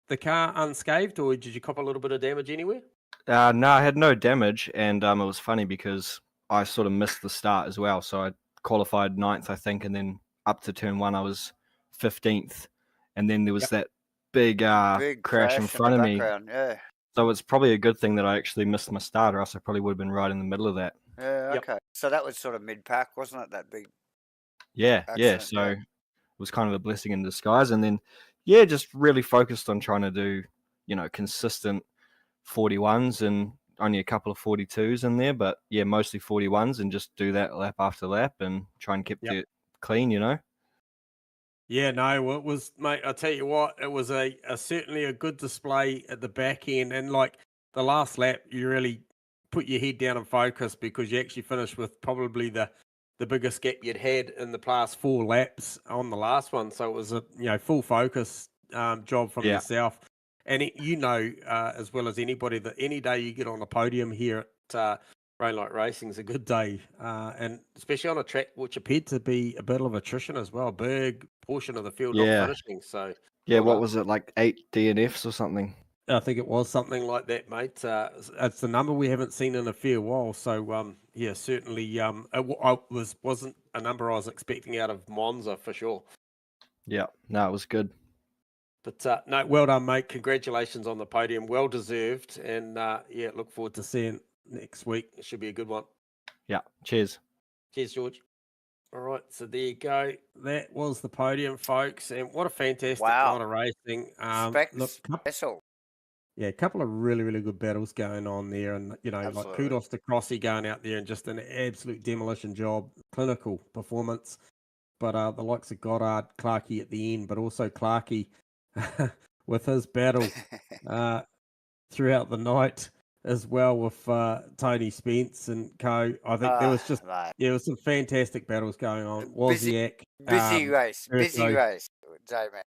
the car unscathed, or did you cop a little bit of damage anywhere? no, I had no damage, and it was funny because I sort of missed the start as well. So I qualified 9th, I think, and then up to turn 1, I was 15th, and then there was that big, Big crash in front of me. background. Yeah. So it's probably a good thing that I actually missed my start, or else I probably would have been right in the middle of that. Yeah. Yep. Okay. So that was sort of mid-pack, wasn't it? That big. Yeah. Accident, So yeah. it was kind of a blessing in disguise. And then, yeah, just really focused on trying to do, consistent 41s and only a couple of 42s in there. But yeah, mostly 41s, and just do that lap after lap and try and keep it clean, Yeah, no, it was, mate. I tell you what, it was a certainly a good display at the back end, and like the last lap, you really put your head down and focus, because you actually finished with probably the biggest gap you'd had in the past 4 laps on the last one. So it was a full focus job from yourself, and as well as anybody, that any day you get on the podium here at Rainlight Racing is a good day, and especially on a track which appeared to be a bit of attrition as well. Big portion of the field not finishing. So Yeah, well what done. was it, like 8 DNFs or something? I think it was something like that, mate. It's a number we haven't seen in a fair while. So yeah, certainly wasn't a number I was expecting out of Monza for sure. Yeah, no, it was good. But no, well done, mate. Congratulations on the podium, well deserved. And yeah, look forward to seeing next week. It should be a good one. Yeah, cheers. Cheers, George. All right, so there you go. That was the podium, folks, and what a fantastic Wow. night of racing. Special. Yeah, a couple of really, really good battles going on there, and like Absolutely. kudos to Crossy going out there and just an absolute demolition job, clinical performance. But the likes of Goddard, Clarkey at the end, but also Clarkey with his battle throughout the night as well with Tony Spence and co. I think there was just mate. there was some fantastic battles going on. Wozniak, Busy race, Urso. J-Man.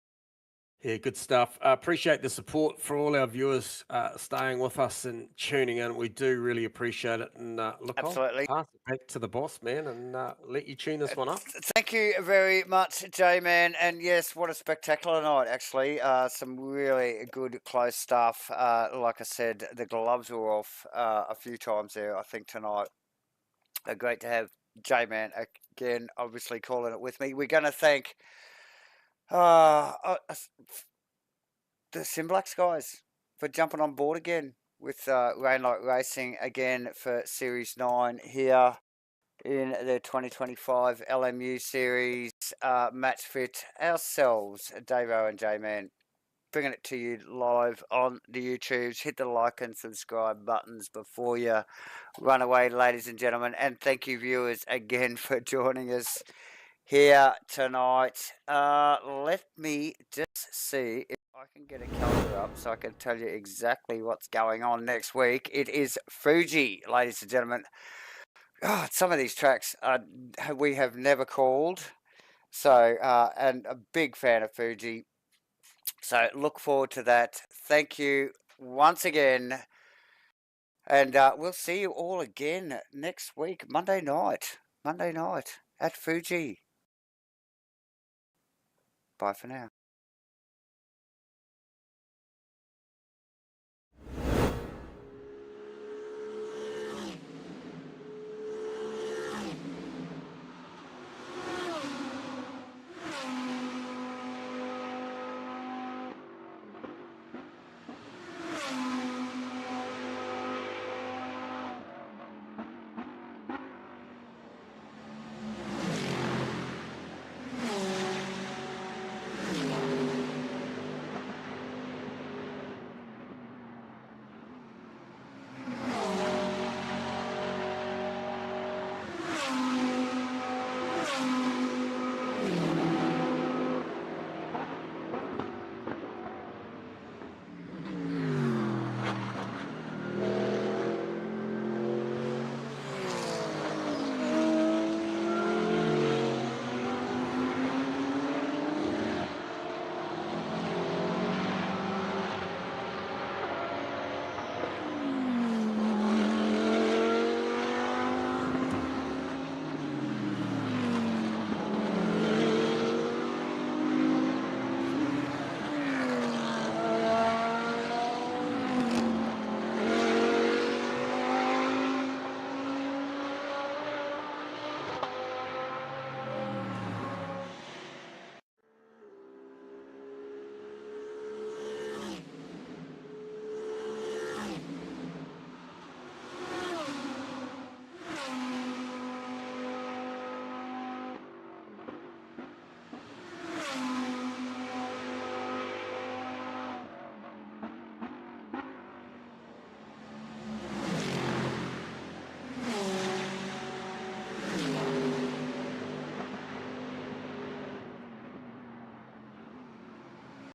Yeah, good stuff. Appreciate the support for all our viewers staying with us and tuning in. We do really appreciate it. And look, Absolutely. I'll pass it back to the boss, man, and let you tune this one up. Thank you very much, J-Man. And yes, what a spectacular night, actually. Some really good, close stuff. Like I said, the gloves were off a few times there, I think, tonight. Great to have J-Man again, obviously calling it with me. We're going to thank the SIMBLACKS guys for jumping on board again with Rainlight Racing again for Series 9 here in the 2025 LMU Series MATCHFIT. Ourselves, Davo and J-Man, bringing it to you live on the YouTubes. Hit the like and subscribe buttons before you run away, ladies and gentlemen. And thank you, viewers, again for joining us here tonight. Let me just see if I can get a calendar up so I can tell you exactly what's going on next week. It is Fuji, ladies and gentlemen. God, some of these tracks we have never called. So, and a big fan of Fuji. So look forward to that. Thank you once again. And we'll see you all again next week, Monday night at Fuji. Bye for now.